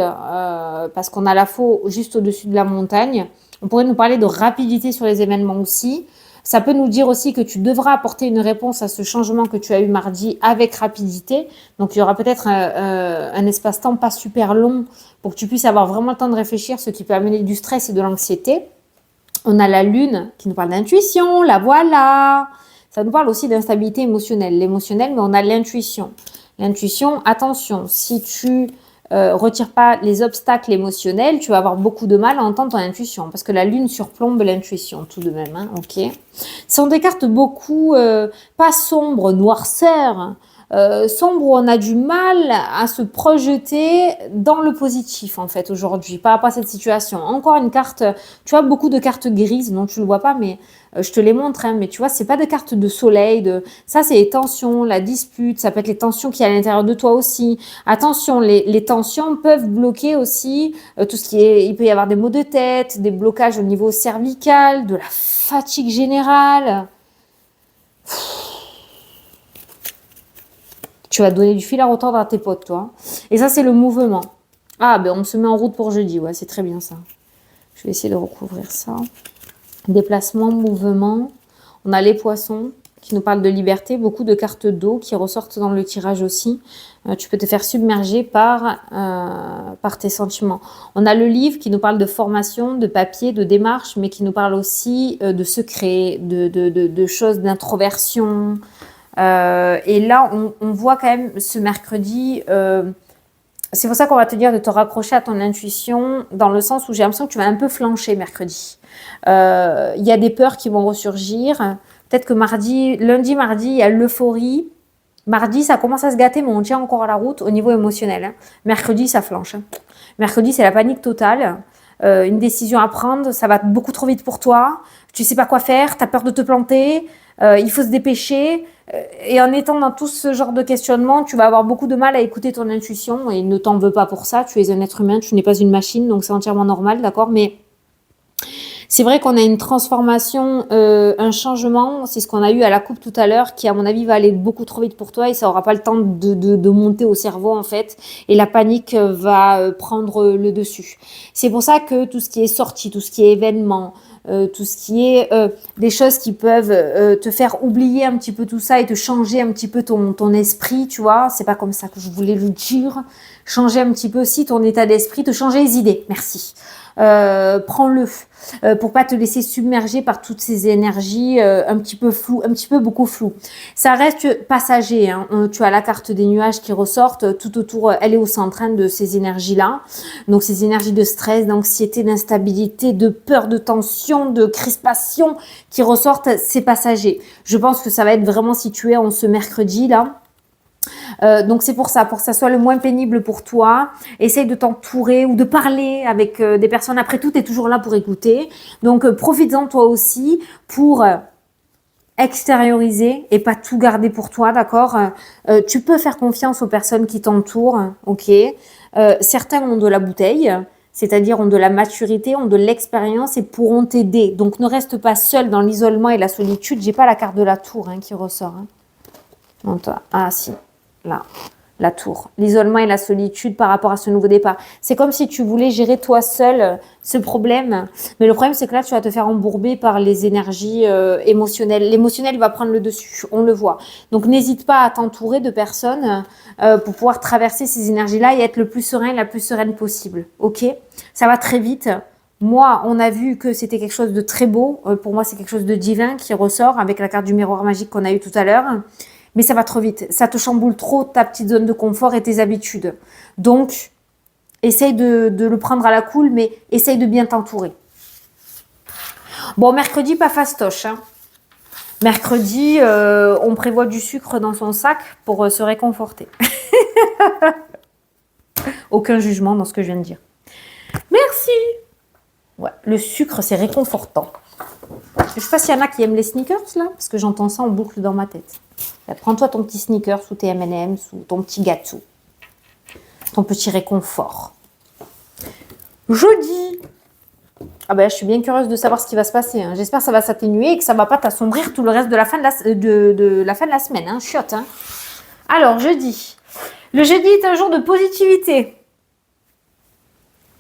parce qu'on a la faux juste au-dessus de la montagne. On pourrait nous parler de rapidité sur les événements aussi. Ça peut nous dire aussi que tu devras apporter une réponse à ce changement que tu as eu mardi avec rapidité. Donc, il y aura peut-être un espace-temps pas super long pour que tu puisses avoir vraiment le temps de réfléchir, ce qui peut amener du stress et de l'anxiété. On a la lune qui nous parle d'intuition, la voilà. Ça nous parle aussi d'instabilité émotionnelle. L'émotionnel, mais on a l'intuition. L'intuition, attention, si tu retires pas les obstacles émotionnels, tu vas avoir beaucoup de mal à entendre ton intuition parce que la lune surplombe l'intuition tout de même. Hein, ok. Ce sont des cartes beaucoup pas sombres, noirceur, sombre où on a du mal à se projeter dans le positif en fait aujourd'hui par rapport à cette situation. Encore une carte, tu vois beaucoup de cartes grises, non tu le vois pas mais je te les montre, hein, mais tu vois c'est pas des cartes de soleil, ça c'est les tensions, la dispute, ça peut être les tensions qu'il y a à l'intérieur de toi aussi. Attention, les tensions peuvent bloquer aussi tout ce qui est, il peut y avoir des maux de tête, des blocages au niveau cervical, de la fatigue générale. Tu vas donner du fil à retordre à tes potes, toi. Et ça, c'est le mouvement. Ah, ben on se met en route pour jeudi. Ouais, c'est très bien ça. Je vais essayer de recouvrir ça. Déplacement, mouvement. On a les poissons qui nous parlent de liberté. Beaucoup de cartes d'eau qui ressortent dans le tirage aussi. Tu peux te faire submerger par tes sentiments. On a le livre qui nous parle de formation, de papier, de démarche, mais qui nous parle aussi de secrets, de choses, d'introversion. Et là, on voit quand même ce mercredi, c'est pour ça qu'on va te dire de te raccrocher à ton intuition, dans le sens où j'ai l'impression que tu vas un peu flancher mercredi. Il y a des peurs qui vont ressurgir. Peut-être que lundi, mardi, il y a l'euphorie. Mardi, ça commence à se gâter, mais on tient encore à la route au niveau émotionnel. Hein. Mercredi, ça flanche. Hein. Mercredi, c'est la panique totale. une décision à prendre, ça va beaucoup trop vite pour toi, tu sais pas quoi faire, tu as peur de te planter, il faut se dépêcher. Et en étant dans tout ce genre de questionnement, tu vas avoir beaucoup de mal à écouter ton intuition et ne t'en veux pas pour ça. Tu es un être humain, tu n'es pas une machine, donc c'est entièrement normal, d'accord? Mais c'est vrai qu'on a une transformation, un changement, c'est ce qu'on a eu à la coupe tout à l'heure, qui à mon avis va aller beaucoup trop vite pour toi et ça aura pas le temps de monter au cerveau en fait, et la panique va prendre le dessus. C'est pour ça que tout ce qui est sortie, tout ce qui est événement, tout ce qui est des choses qui peuvent te faire oublier un petit peu tout ça et te changer un petit peu ton esprit, tu vois, c'est pas comme ça que je voulais le dire, changer un petit peu aussi ton état d'esprit, te changer les idées, merci. Prends-le pour pas te laisser submerger par toutes ces énergies un petit peu floues, un petit peu beaucoup floues. Ça reste passager, hein. Tu as la carte des nuages qui ressortent tout autour, elle est au centre hein, de ces énergies-là. Donc ces énergies de stress, d'anxiété, d'instabilité, de peur, de tension, de crispation qui ressortent, c'est passager. Je pense que ça va être vraiment situé en ce mercredi là. Donc c'est pour que ça soit le moins pénible pour toi, essaye de t'entourer ou de parler avec des personnes. Après tout, tu es toujours là pour écouter. Donc profites-en toi aussi pour extérioriser et pas tout garder pour toi, d'accord? Tu peux faire confiance aux personnes qui t'entourent, ok? Certains ont de la bouteille, c'est-à-dire ont de la maturité, ont de l'expérience et pourront t'aider. Donc ne reste pas seul dans l'isolement et la solitude. J'ai pas la carte de la tour hein, qui ressort. Hein. Non, toi. Ah si. Là, la tour, l'isolement et la solitude par rapport à ce nouveau départ. C'est comme si tu voulais gérer toi seul ce problème. Mais le problème, c'est que là, tu vas te faire embourber par les énergies émotionnelles. L'émotionnel va prendre le dessus, on le voit. Donc, n'hésite pas à t'entourer de personnes pour pouvoir traverser ces énergies-là et être le plus serein, la plus sereine possible. Ok? Ça va très vite. Moi, on a vu que c'était quelque chose de très beau. Pour moi, c'est quelque chose de divin qui ressort avec la carte du miroir magique qu'on a eu tout à l'heure. Mais ça va trop vite. Ça te chamboule trop ta petite zone de confort et tes habitudes. Donc, essaye de le prendre à la cool, mais essaye de bien t'entourer. Bon, mercredi, pas fastoche. Hein. Mercredi, on prévoit du sucre dans son sac pour se réconforter. Aucun jugement dans ce que je viens de dire. Merci. Ouais, le sucre, c'est réconfortant. Je sais pas s'il y en a qui aiment les sneakers, là, parce que j'entends ça en boucle dans ma tête. Prends-toi ton petit sneakers ou tes M&M's ou ton petit gâteau. Ton petit réconfort. Jeudi. Ah ben, je suis bien curieuse de savoir ce qui va se passer. Hein. J'espère que ça va s'atténuer et que ça ne va pas t'assombrir tout le reste de la fin de la fin de la semaine. Hein. Chiotte. Hein. Alors, jeudi. Le jeudi est un jour de positivité.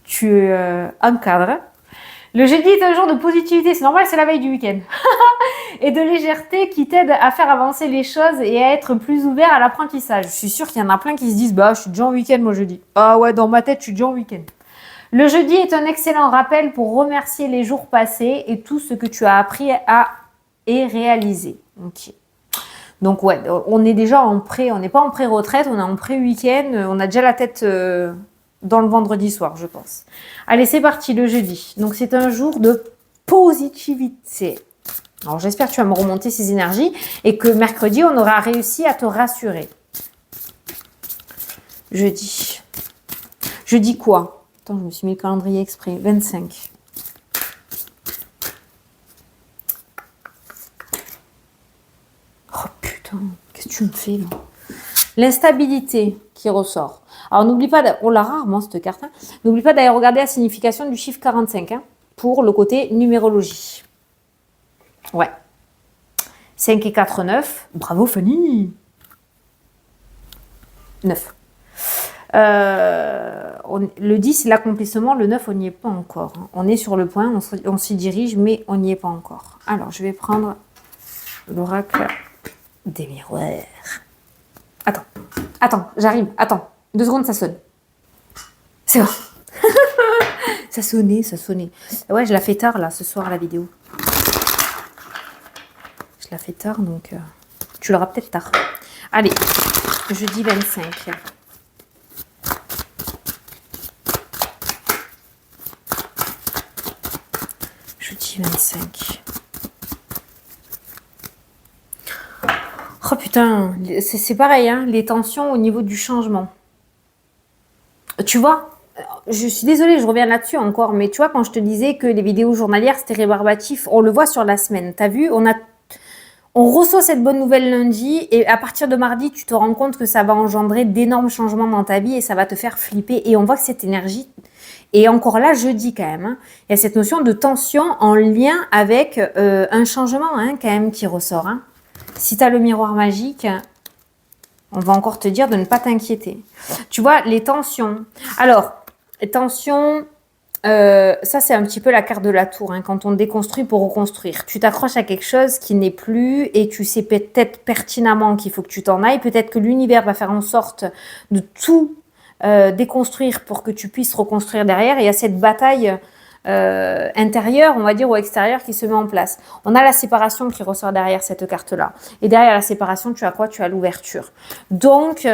Tu encadres. Le jeudi est un jour de positivité, c'est normal, c'est la veille du week-end. Et de légèreté qui t'aide à faire avancer les choses et à être plus ouvert à l'apprentissage. Je suis sûre qu'il y en a plein qui se disent « Bah, je suis déjà en week-end, moi, jeudi. » Ah ouais, dans ma tête, je suis déjà en week-end. Le jeudi est un excellent rappel pour remercier les jours passés et tout ce que tu as appris et réalisé. Ok. Donc ouais, on est déjà en pré, on n'est pas en pré-retraite, on est en pré-week-end, on a déjà la tête... dans le vendredi soir, je pense. Allez, c'est parti, le jeudi. Donc, c'est un jour de positivité. Alors, j'espère que tu vas me remonter ces énergies et que mercredi, on aura réussi à te rassurer. Jeudi. Jeudi quoi? Attends, je me suis mis le calendrier exprès. 25. Oh putain, qu'est-ce que tu me fais là? L'instabilité qui ressort. Alors, n'oublie pas, on l'a rarement cette carte, hein. N'oublie pas d'aller regarder la signification du chiffre 45 hein, pour le côté numérologie. Ouais. 5 et 4, 9. Bravo Fanny. 9. Le 10, c'est l'accomplissement. Le 9, on n'y est pas encore. Hein. On est sur le point, on s'y dirige, mais on n'y est pas encore. Alors, je vais prendre l'oracle des miroirs. Attends, j'arrive. Attends. 2 secondes, ça sonne. C'est bon. Ça sonnait. Ouais, je la fais tard, là, ce soir, la vidéo. Je la fais tard, donc... tu l'auras peut-être tard. Allez, jeudi 25. Jeudi 25. Oh putain, c'est pareil, hein, les tensions au niveau du changement. Tu vois, je suis désolée, je reviens là-dessus encore, mais tu vois, quand je te disais que les vidéos journalières, c'était rébarbatif, on le voit sur la semaine. T'as vu, on reçoit cette bonne nouvelle lundi et à partir de mardi, tu te rends compte que ça va engendrer d'énormes changements dans ta vie et ça va te faire flipper. Et on voit que cette énergie est encore là jeudi quand même. Hein. Il y a cette notion de tension en lien avec un changement hein, quand même qui ressort. Hein. Si tu as le miroir magique, on va encore te dire de ne pas t'inquiéter. Tu vois, les tensions. Alors, les tensions... ça, c'est un petit peu la carte de la tour, hein, quand on déconstruit pour reconstruire. Tu t'accroches à quelque chose qui n'est plus et tu sais peut-être pertinemment qu'il faut que tu t'en ailles. Peut-être que l'univers va faire en sorte de tout déconstruire pour que tu puisses reconstruire derrière. Et il y a cette bataille intérieure, on va dire, ou extérieure qui se met en place. On a la séparation qui ressort derrière cette carte-là. Et derrière la séparation, tu as quoi? Tu as l'ouverture. Donc,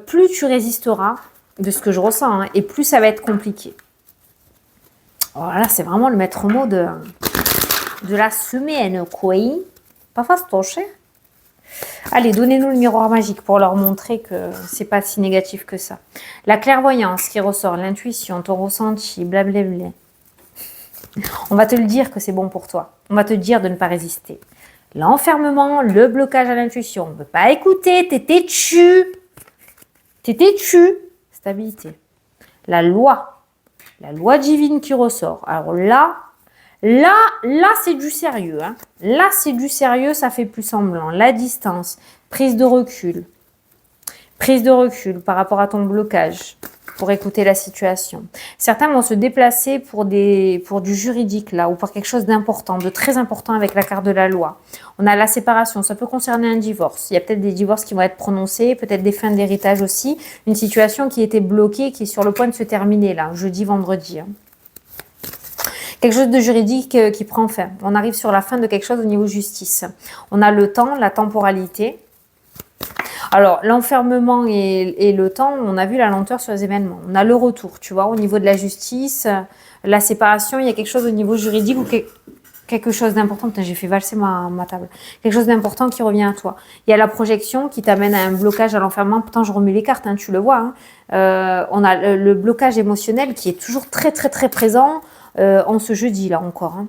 plus tu résisteras, de ce que je ressens, hein, et plus ça va être compliqué. Voilà, c'est vraiment le maître mot de la semaine, quoi. Pas fastoche. Allez, donnez-nous le miroir magique pour leur montrer que c'est pas si négatif que ça. La clairvoyance qui ressort, l'intuition, ton ressenti, blablabla. On va te le dire que c'est bon pour toi. On va te dire de ne pas résister. L'enfermement, le blocage à l'intuition. On ne veut pas écouter, t'es têtu. T'es têtu. Stabilité. La loi divine qui ressort. Alors là, c'est du sérieux. Hein. Là, c'est du sérieux, ça fait plus semblant. La distance, prise de recul. Prise de recul par rapport à ton blocage pour écouter la situation. Certains vont se déplacer pour du juridique là ou pour quelque chose d'important, de très important avec la carte de la loi. On a la séparation, ça peut concerner un divorce. Il y a peut-être des divorces qui vont être prononcés, peut-être des fins d'héritage aussi. Une situation qui était bloquée, qui est sur le point de se terminer là, jeudi, vendredi. Hein. Quelque chose de juridique qui prend fin. On arrive sur la fin de quelque chose au niveau justice. On a le temps, la temporalité. Alors, l'enfermement et le temps, on a vu la lenteur sur les événements. On a le retour, tu vois, au niveau de la justice, la séparation, il y a quelque chose au niveau juridique ou quelque chose d'important. Putain, j'ai fait valser ma table. Quelque chose d'important qui revient à toi. Il y a la projection qui t'amène à un blocage à l'enfermement. Putain, je remue les cartes, hein, tu le vois. Hein. On a le blocage émotionnel qui est toujours très, très, très présent en ce jeudi, là encore. Hein.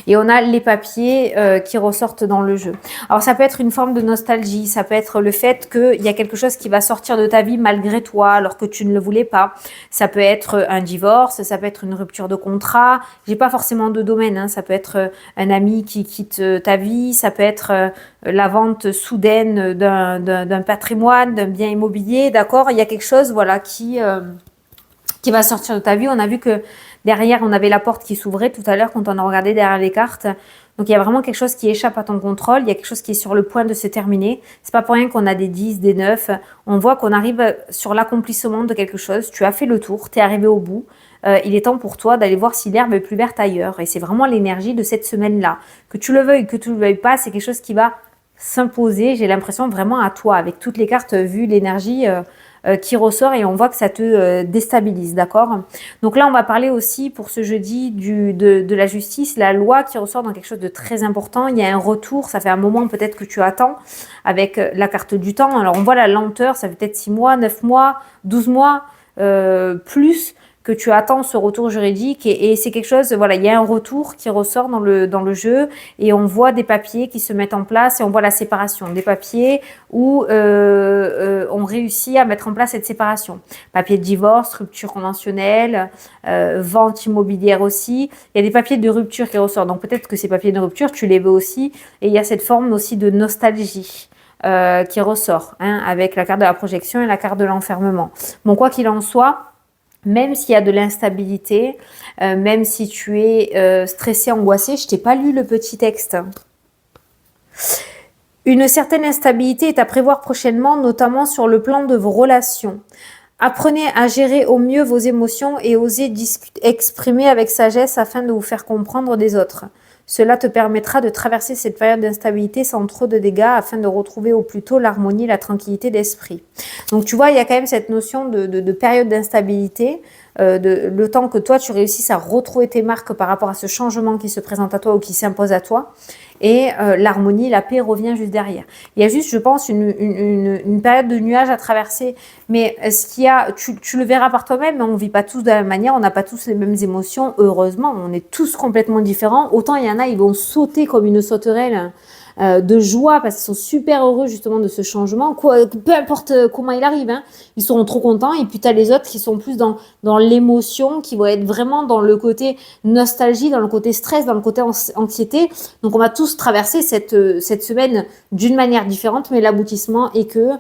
Et on a les papiers qui ressortent dans le jeu. Alors, ça peut être une forme de nostalgie. Ça peut être le fait qu'il y a quelque chose qui va sortir de ta vie malgré toi, alors que tu ne le voulais pas. Ça peut être un divorce, ça peut être une rupture de contrat. J'ai pas forcément de domaine. Hein. Ça peut être un ami qui quitte ta vie. Ça peut être la vente soudaine d'un patrimoine, d'un bien immobilier. D'accord? Il y a quelque chose voilà, qui va sortir de ta vie. On a vu que derrière, on avait la porte qui s'ouvrait tout à l'heure quand on a regardé derrière les cartes. Donc, il y a vraiment quelque chose qui échappe à ton contrôle. Il y a quelque chose qui est sur le point de se terminer. C'est pas pour rien qu'on a des 10, des 9. On voit qu'on arrive sur l'accomplissement de quelque chose. Tu as fait le tour, tu es arrivé au bout. Il est temps pour toi d'aller voir si l'herbe est plus verte ailleurs. Et c'est vraiment l'énergie de cette semaine-là. Que tu le veuilles, que tu ne le veuilles pas, c'est quelque chose qui va s'imposer. J'ai l'impression vraiment à toi, avec toutes les cartes vues, l'énergie qui ressort et on voit que ça te déstabilise, d'accord? Donc là, on va parler aussi pour ce jeudi de la justice, la loi qui ressort dans quelque chose de très important. Il y a un retour, ça fait un moment peut-être que tu attends avec la carte du temps. Alors on voit la lenteur, ça fait peut-être 6 mois, 9 mois, 12 mois, plus que tu attends ce retour juridique et c'est quelque chose, voilà, il y a un retour qui ressort dans le jeu et on voit des papiers qui se mettent en place et on voit la séparation des papiers où on réussit à mettre en place cette séparation. Papier de divorce, rupture conventionnelle, vente immobilière aussi. Il y a des papiers de rupture qui ressortent, donc peut-être que ces papiers de rupture, tu les veux aussi et il y a cette forme aussi de nostalgie. Qui ressort hein, avec la carte de la projection et la carte de l'enfermement. Bon, quoi qu'il en soit, même s'il y a de l'instabilité, même si tu es stressé, angoissé, je t'ai pas lu le petit texte. Une certaine instabilité est à prévoir prochainement, notamment sur le plan de vos relations. Apprenez à gérer au mieux vos émotions et osez exprimer avec sagesse afin de vous faire comprendre des autres. Cela te permettra de traverser cette période d'instabilité sans trop de dégâts afin de retrouver au plus tôt l'harmonie et la tranquillité d'esprit. Donc tu vois, il y a quand même cette notion de période d'instabilité le temps que toi, tu réussisses à retrouver tes marques par rapport à ce changement qui se présente à toi ou qui s'impose à toi. Et l'harmonie, la paix revient juste derrière. Il y a juste, je pense, une période de nuages à traverser. Mais ce qu'il y a, tu le verras par toi-même, mais on ne vit pas tous de la même manière, on n'a pas tous les mêmes émotions. Heureusement, on est tous complètement différents. Autant il y en a, ils vont sauter comme une sauterelle de joie parce qu'ils sont super heureux justement de ce changement. Peu importe comment il arrive, hein, ils seront trop contents. Et puis tu as les autres qui sont plus dans l'émotion, qui vont être vraiment dans le côté nostalgie, dans le côté stress, dans le côté anxiété. Donc on va tous traverser cette semaine d'une manière différente, mais l'aboutissement est que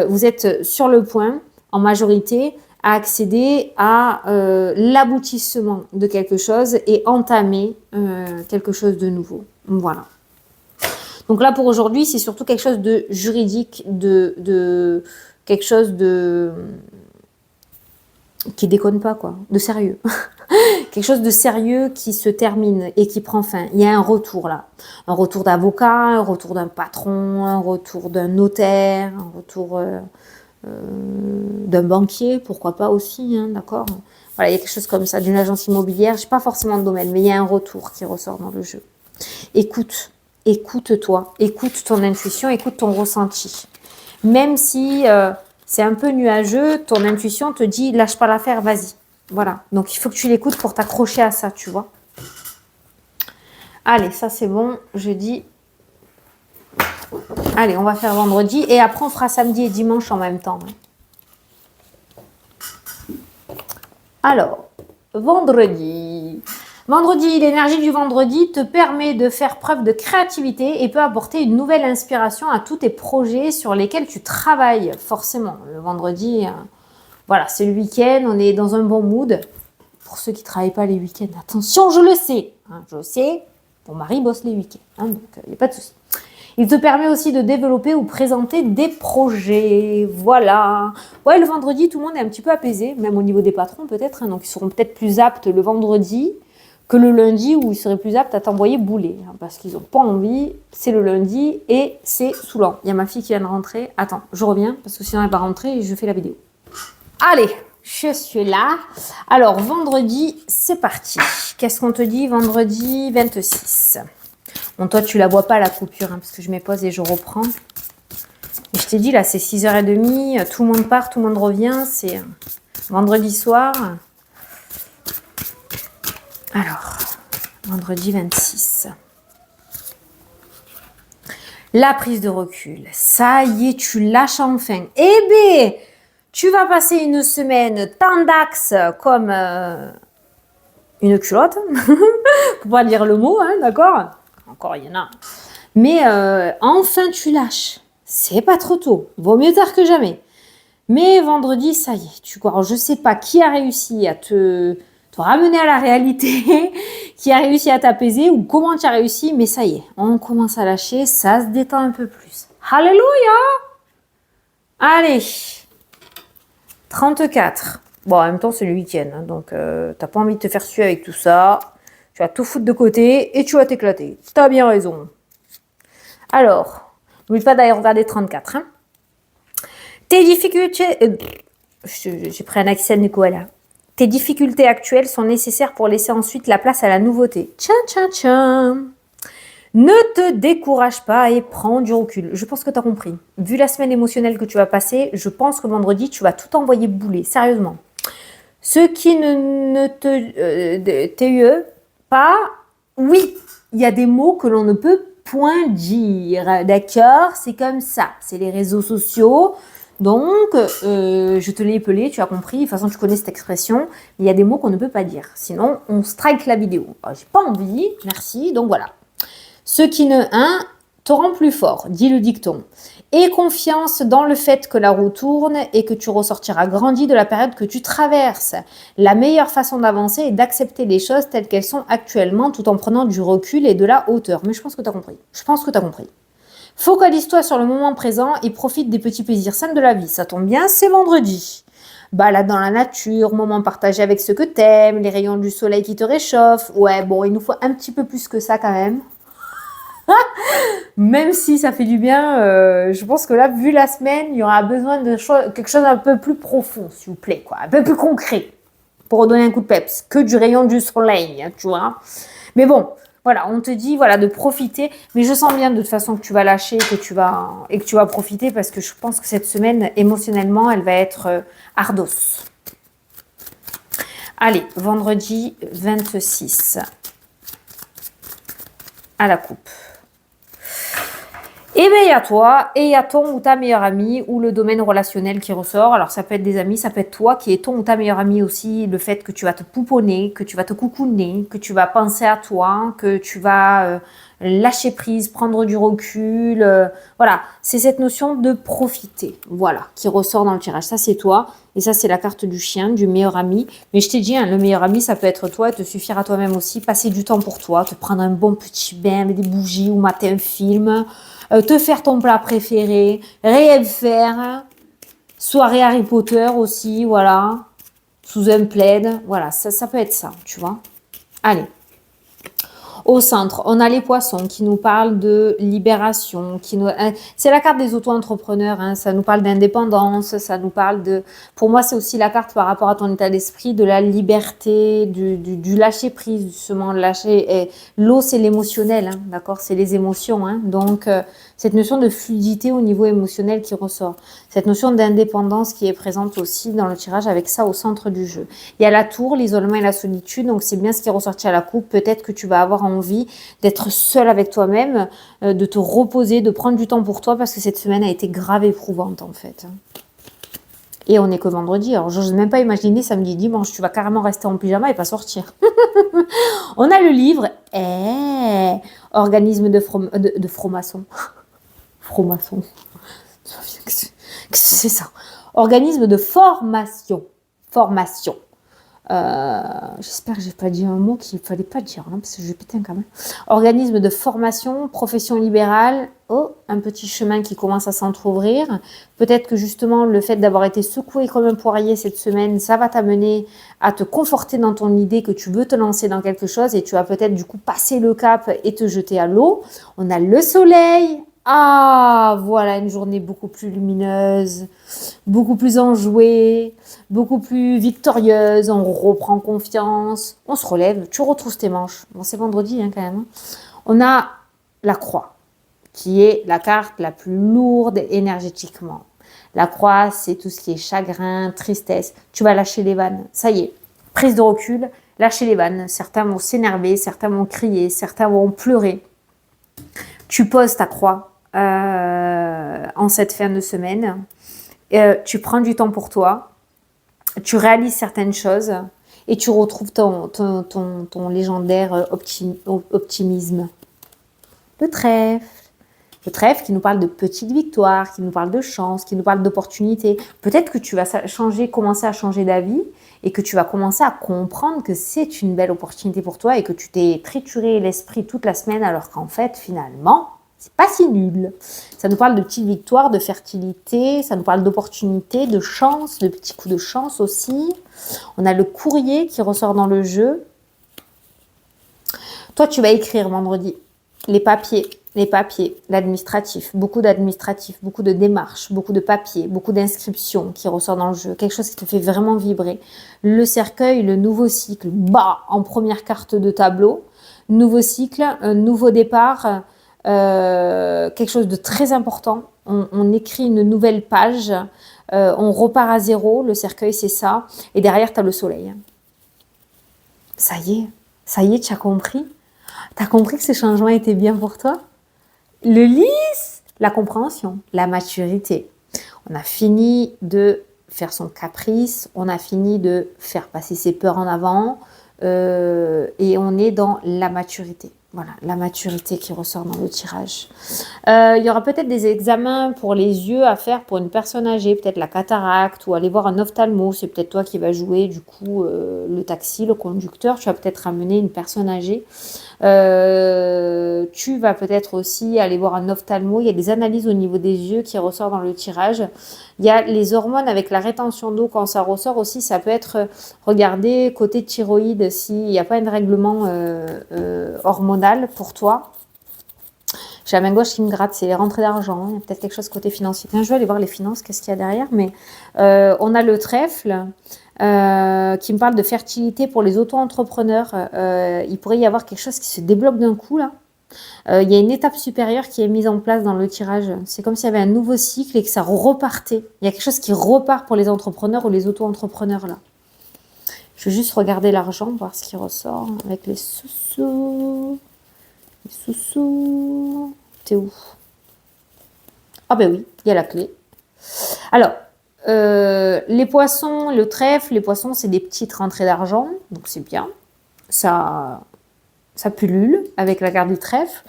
vous êtes sur le point, en majorité, à accéder à l'aboutissement de quelque chose et entamer quelque chose de nouveau. Voilà. Donc là, pour aujourd'hui, c'est surtout quelque chose de juridique, de quelque chose de qui déconne pas, quoi, de sérieux. Quelque chose de sérieux qui se termine et qui prend fin. Il y a un retour là. Un retour d'avocat, un retour d'un patron, un retour d'un notaire, un retour d'un banquier, pourquoi pas aussi, hein, d'accord. Voilà, il y a quelque chose comme ça, d'une agence immobilière. Je sais pas forcément le domaine, mais il y a un retour qui ressort dans le jeu. Écoute-toi, écoute ton intuition, écoute ton ressenti. Même si c'est un peu nuageux, ton intuition te dit lâche pas l'affaire, vas-y. Voilà, donc il faut que tu l'écoutes pour t'accrocher à ça, tu vois. Allez, ça c'est bon, jeudi. Allez, on va faire vendredi et après on fera samedi et dimanche en même temps. Alors, vendredi. Vendredi, l'énergie du vendredi te permet de faire preuve de créativité et peut apporter une nouvelle inspiration à tous tes projets sur lesquels tu travailles. Forcément, le vendredi, voilà, c'est le week-end, on est dans un bon mood. Pour ceux qui ne travaillent pas les week-ends, attention, je le sais. Hein, je le sais, ton mari bosse les week-ends, hein, donc il n'y a pas de souci. Il te permet aussi de développer ou présenter des projets. Voilà. Ouais, le vendredi, tout le monde est un petit peu apaisé, même au niveau des patrons peut-être. Hein, donc ils seront peut-être plus aptes le vendredi que le lundi où ils seraient plus aptes à t'envoyer bouler. Hein, parce qu'ils n'ont pas envie. C'est le lundi et c'est saoulant. Il y a ma fille qui vient de rentrer. Attends, je reviens parce que sinon elle va rentrer et je fais la vidéo. Allez, je suis là. Alors, vendredi, c'est parti. Qu'est-ce qu'on te dit vendredi 26 ? Bon, toi, tu la vois pas, la coupure, hein, parce que je m'épose et je reprends. Et je t'ai dit, là, c'est 6h30, tout le monde part, tout le monde revient. C'est vendredi soir. Alors, vendredi 26. La prise de recul. Ça y est, tu lâches enfin. Eh bien, tu vas passer une semaine tendax comme une culotte. Pour pas dire le mot, hein, d'accord ? Encore, il y en a. Mais enfin, tu lâches. C'est pas trop tôt. Vaut mieux tard que jamais. Mais vendredi, ça y est. Alors, je sais pas qui a réussi à te ramener à la réalité, qui a réussi à t'apaiser ou comment tu as réussi. Mais ça y est, on commence à lâcher. Ça se détend un peu plus. Alléluia! Allez, 34. Bon, en même temps, c'est le week-end. Hein, donc, t'as pas envie de te faire suer avec tout ça. Tu vas tout foutre de côté et tu vas t'éclater. Tu as bien raison. Alors, n'oublie pas d'aller regarder 34. Hein. Tes difficultés... j'ai pris un accent du koala. Tes difficultés actuelles sont nécessaires pour laisser ensuite la place à la nouveauté. Tchan, tchan, tchan. Ne te décourage pas et prends du recul. Je pense que tu as compris. Vu la semaine émotionnelle que tu vas passer, je pense que vendredi, tu vas tout envoyer bouler. Sérieusement. Ceux qui ne te... TUE... pas, oui, il y a des mots que l'on ne peut point dire, d'accord, c'est comme ça, c'est les réseaux sociaux, donc je te l'ai épelé, tu as compris, de toute façon tu connais cette expression, il y a des mots qu'on ne peut pas dire, sinon on strike la vidéo. J'ai pas envie, merci, donc voilà. Ceux qui ne te rend plus fort, dit le dicton. Aie confiance dans le fait que la roue tourne et que tu ressortiras grandi de la période que tu traverses. La meilleure façon d'avancer est d'accepter les choses telles qu'elles sont actuellement tout en prenant du recul et de la hauteur. Mais je pense que tu as compris. Focalise-toi sur le moment présent et profite des petits plaisirs simples de la vie. Ça tombe bien, c'est vendredi. Balade dans la nature, moment partagé avec ceux que t'aimes, les rayons du soleil qui te réchauffent. Ouais, bon, il nous faut un petit peu plus que ça quand même. Même si ça fait du bien, je pense que là, vu la semaine, il y aura besoin de quelque chose un peu plus profond, s'il vous plaît, quoi, un peu plus concret. pour redonner un coup de peps, que du rayon du soleil, tu vois. Mais bon, voilà, on te dit voilà de profiter, mais je sens bien de toute façon que tu vas lâcher, que tu vas profiter parce que je pense que cette semaine émotionnellement, elle va être ardos. Allez, vendredi 26 à la coupe. Et bien, il y a toi, et il y a ton ou ta meilleure amie, ou le domaine relationnel qui ressort. Alors, ça peut être des amis, ça peut être toi qui est ton ou ta meilleure amie aussi. Le fait que tu vas te pouponner, que tu vas te coucouner, que tu vas penser à toi, que tu vas lâcher prise, prendre du recul. Voilà, c'est cette notion de profiter, voilà, qui ressort dans le tirage. Ça, c'est toi, et ça, c'est la carte du chien, du meilleur ami. Mais je t'ai dit, hein, le meilleur ami, ça peut être toi, te suffire à toi-même aussi. Passer du temps pour toi, te prendre un bon petit bain avec des bougies ou mater un film. Te faire ton plat préféré, rien faire, soirée Harry Potter aussi, voilà, sous un plaid, voilà, ça peut être ça, tu vois. Allez. Au centre, on a les poissons qui nous parlent de libération. C'est la carte des auto-entrepreneurs. Hein, ça nous parle d'indépendance. Ça nous parle de... Pour moi, c'est aussi la carte par rapport à ton état d'esprit, de la liberté, du lâcher-prise, justement. L'eau, c'est l'émotionnel. Hein, d'accord. C'est les émotions. Hein, donc, cette notion de fluidité au niveau émotionnel qui ressort. Cette notion d'indépendance qui est présente aussi dans le tirage avec ça au centre du jeu. Il y a la tour, l'isolement et la solitude. Donc, c'est bien ce qui est ressorti à la coupe. Peut-être que tu vas avoir envie d'être seul avec toi-même, de te reposer, de prendre du temps pour toi parce que cette semaine a été grave éprouvante en fait. Et on est que vendredi. Alors, je n'ose même pas imaginer samedi, dimanche. Tu vas carrément rester en pyjama et pas sortir. On a le livre. Organisme de franc-maçon. Franc-maçon. C'est ça. Organisme de formation. Formation. J'espère que j'ai pas dit un mot qu'il fallait pas dire, hein, parce que je vais péter un câble. Organisme de formation, profession libérale. Oh, un petit chemin qui commence à s'entrouvrir. Peut-être que justement le fait d'avoir été secoué comme un poirier cette semaine, ça va t'amener à te conforter dans ton idée que tu veux te lancer dans quelque chose et tu vas peut-être du coup passer le cap et te jeter à l'eau. On a le soleil. Ah, voilà une journée beaucoup plus lumineuse, beaucoup plus enjouée, beaucoup plus victorieuse. On reprend confiance, on se relève, tu retrousses tes manches. Bon, c'est vendredi hein, quand même. On a la croix, qui est la carte la plus lourde énergétiquement. La croix, c'est tout ce qui est chagrin, tristesse. Tu vas lâcher les vannes. Ça y est, prise de recul, lâcher les vannes. Certains vont s'énerver, certains vont crier, certains vont pleurer. Tu poses ta croix en cette fin de semaine. Tu prends du temps pour toi. Tu réalises certaines choses et tu retrouves ton légendaire optimisme. Le trèfle. Le trèfle qui nous parle de petites victoires, qui nous parle de chance, qui nous parle d'opportunités. Peut-être que tu vas commencer à changer d'avis et que tu vas commencer à comprendre que c'est une belle opportunité pour toi et que tu t'es trituré l'esprit toute la semaine alors qu'en fait, finalement, c'est pas si nul. Ça nous parle de petites victoires, de fertilité, ça nous parle d'opportunités, de chance, de petits coups de chance aussi. On a le courrier qui ressort dans le jeu. Toi, tu vas écrire vendredi les papiers, l'administratif, beaucoup d'administratifs, beaucoup de démarches, beaucoup de papiers, beaucoup d'inscriptions qui ressort dans le jeu, quelque chose qui te fait vraiment vibrer. Le cercueil, le nouveau cycle, en première carte de tableau, nouveau cycle, un nouveau départ, quelque chose de très important. On écrit une nouvelle page, on repart à zéro, le cercueil c'est ça, et derrière tu as le soleil. Ça y est, tu as compris? Tu as compris que ce changement était bien pour toi? Le lys, la compréhension, la maturité. On a fini de faire son caprice, on a fini de faire passer ses peurs en avant et on est dans la maturité. Voilà, la maturité qui ressort dans le tirage. Il y aura peut-être des examens pour les yeux à faire pour une personne âgée, peut-être la cataracte ou aller voir un ophtalmo. C'est peut-être toi qui vas jouer du coup le taxi, le conducteur. Tu vas peut-être ramener une personne âgée. Tu vas peut-être aussi aller voir un ophtalmo. Il y a des analyses au niveau des yeux qui ressortent dans le tirage. Il y a les hormones avec la rétention d'eau quand ça ressort aussi. Ça peut être regardé côté thyroïde s'il n'y a pas un règlement hormonal pour toi. J'ai la main gauche qui me gratte, c'est les rentrées d'argent. Il y a peut-être quelque chose côté financier. Tiens, je vais aller voir les finances, qu'est-ce qu'il y a derrière. Mais on a le trèfle. qui me parle de fertilité pour les auto-entrepreneurs. Il pourrait y avoir quelque chose qui se débloque d'un coup là. Il y a une étape supérieure qui est mise en place dans le tirage. C'est comme s'il y avait un nouveau cycle et que ça repartait. Il y a quelque chose qui repart pour les entrepreneurs ou les auto-entrepreneurs là. Je vais juste regarder l'argent, voir ce qui ressort avec les sous-sous. Les sous-sous. T'es où? Ah ben oui, il y a la clé. Alors, les poissons, le trèfle, les poissons, c'est des petites rentrées d'argent, donc c'est bien. Ça pullule avec la carte du trèfle.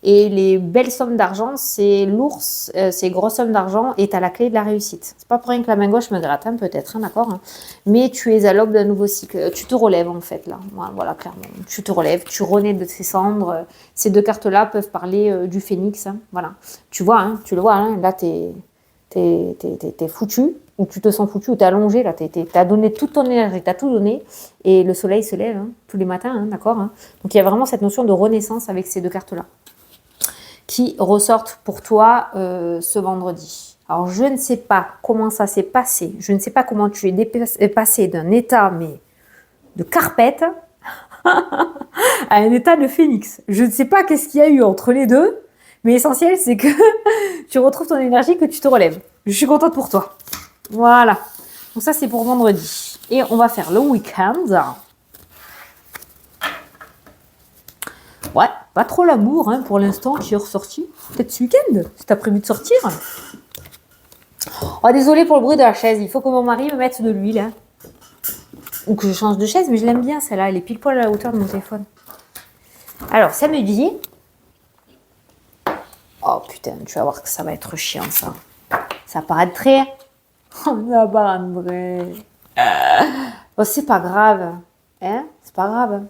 Et les belles sommes d'argent, c'est l'ours, ces grosses sommes d'argent est à la clé de la réussite. C'est pas pour rien que la main gauche me gratte, hein, peut-être, hein, d'accord, hein. Mais tu es à l'aube d'un nouveau cycle. Tu te relèves, en fait, là. Voilà, clairement. Tu te relèves, tu renais de tes cendres. Ces deux cartes-là peuvent parler du phénix, hein, voilà. Tu vois, hein, tu le vois, hein, là, t'es foutu, ou tu te sens foutu, ou t'es allongé, là, t'as donné toute ton énergie, t'as tout donné, et le soleil se lève, hein, tous les matins, hein, d'accord, hein. Donc il y a vraiment cette notion de renaissance avec ces deux cartes-là, qui ressortent pour toi ce vendredi. Alors je ne sais pas comment ça s'est passé, je ne sais pas comment tu es passé d'un état, mais de carpette, à un état de phénix. Je ne sais pas qu'est-ce qu'il y a eu entre les deux, mais l'essentiel, c'est que tu retrouves ton énergie, que tu te relèves. Je suis contente pour toi. Voilà. Donc ça, c'est pour vendredi. Et on va faire le week-end. Ouais, pas trop l'amour, hein, pour l'instant, qui est ressorti. Peut-être ce week-end, si t'as prévu de sortir. Oh, désolée pour le bruit de la chaise. Il faut que mon mari me mette de l'huile, hein. Ou que je change de chaise, mais je l'aime bien, celle-là. Elle est pile poil à la hauteur de mon téléphone. Alors, samedi... Oh putain, tu vas voir que ça va être chiant, ça. Ça paraîtrait. Ça paraîtrait. Oh, c'est pas grave. Hein? C'est pas grave.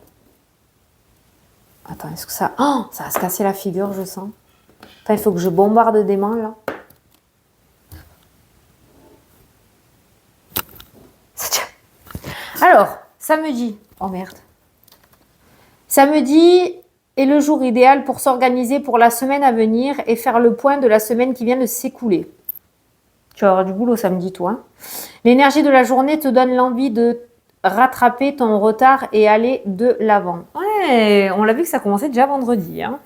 Attends, est-ce que ça... Oh, ça va se casser la figure, je sens. Attends, il faut que je bombarde des mains, là. Alors, samedi. Oh merde. Samedi est le jour idéal pour s'organiser pour la semaine à venir et faire le point de la semaine qui vient de s'écouler. Tu vas avoir du boulot samedi, toi. L'énergie de la journée te donne l'envie de rattraper ton retard et aller de l'avant. Ouais, on l'a vu que ça commençait déjà vendredi, hein.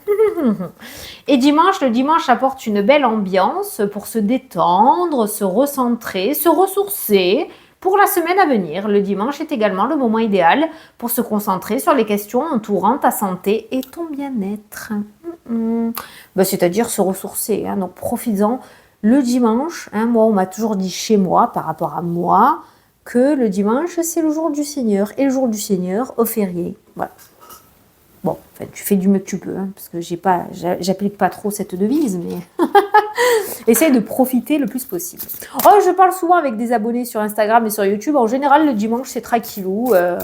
Et dimanche, le dimanche apporte une belle ambiance pour se détendre, se recentrer, se ressourcer pour la semaine à venir. Le dimanche est également le moment idéal pour se concentrer sur les questions entourant ta santé et ton bien-être. C'est-à-dire se ressourcer, hein. Donc profites-en. Le dimanche, hein, moi on m'a toujours dit chez moi, par rapport à moi, que le dimanche c'est le jour du Seigneur. Et le jour du Seigneur au férié. Voilà. Bon, en fait, tu fais du mieux que tu peux, hein, parce que j'applique pas trop cette devise, mais essaye de profiter le plus possible. Oh, je parle souvent avec des abonnés sur Instagram et sur YouTube. En général, le dimanche, c'est tranquillou. Je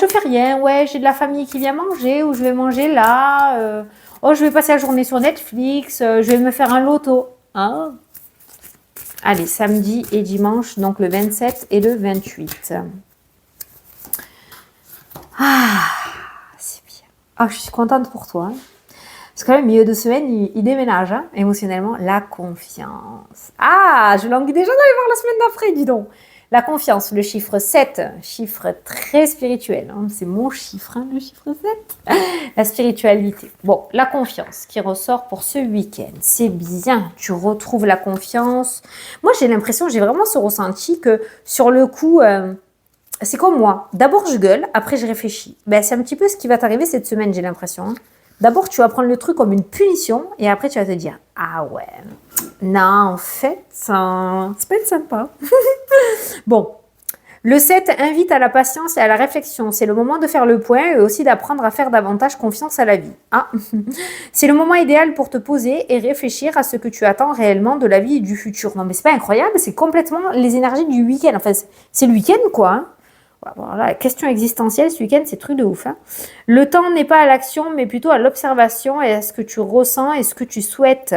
fais rien. Ouais, j'ai de la famille qui vient manger, ou je vais manger là. Je vais passer la journée sur Netflix. Je vais me faire un loto. Hein? Allez, samedi et dimanche, donc le 27 et le 28. Ah, c'est bien. Ah, je suis contente pour toi, hein. Parce que quand même, milieu de semaine, il déménage, hein, émotionnellement. La confiance. Ah, je languis déjà d'aller voir la semaine d'après, dis donc. La confiance, le chiffre 7, chiffre très spirituel, hein. C'est mon chiffre, hein, le chiffre 7. La spiritualité. Bon, la confiance qui ressort pour ce week-end. C'est bien, tu retrouves la confiance. Moi, j'ai l'impression, j'ai vraiment ce ressenti que sur le coup... c'est comme moi. D'abord, je gueule, après, je réfléchis. C'est un petit peu ce qui va t'arriver cette semaine, j'ai l'impression, hein. D'abord, tu vas prendre le truc comme une punition et après, tu vas te dire « Ah ouais, non, en fait, c'est pas sympa. » Bon, le 7 invite à la patience et à la réflexion. C'est le moment de faire le point et aussi d'apprendre à faire davantage confiance à la vie. Ah. C'est le moment idéal pour te poser et réfléchir à ce que tu attends réellement de la vie et du futur. Non, mais c'est pas incroyable, c'est complètement les énergies du week-end. Enfin, c'est le week-end, quoi, hein. Voilà, question existentielle, ce week-end, c'est truc de ouf, hein. Le temps n'est pas à l'action, mais plutôt à l'observation et à ce que tu ressens et ce que tu souhaites.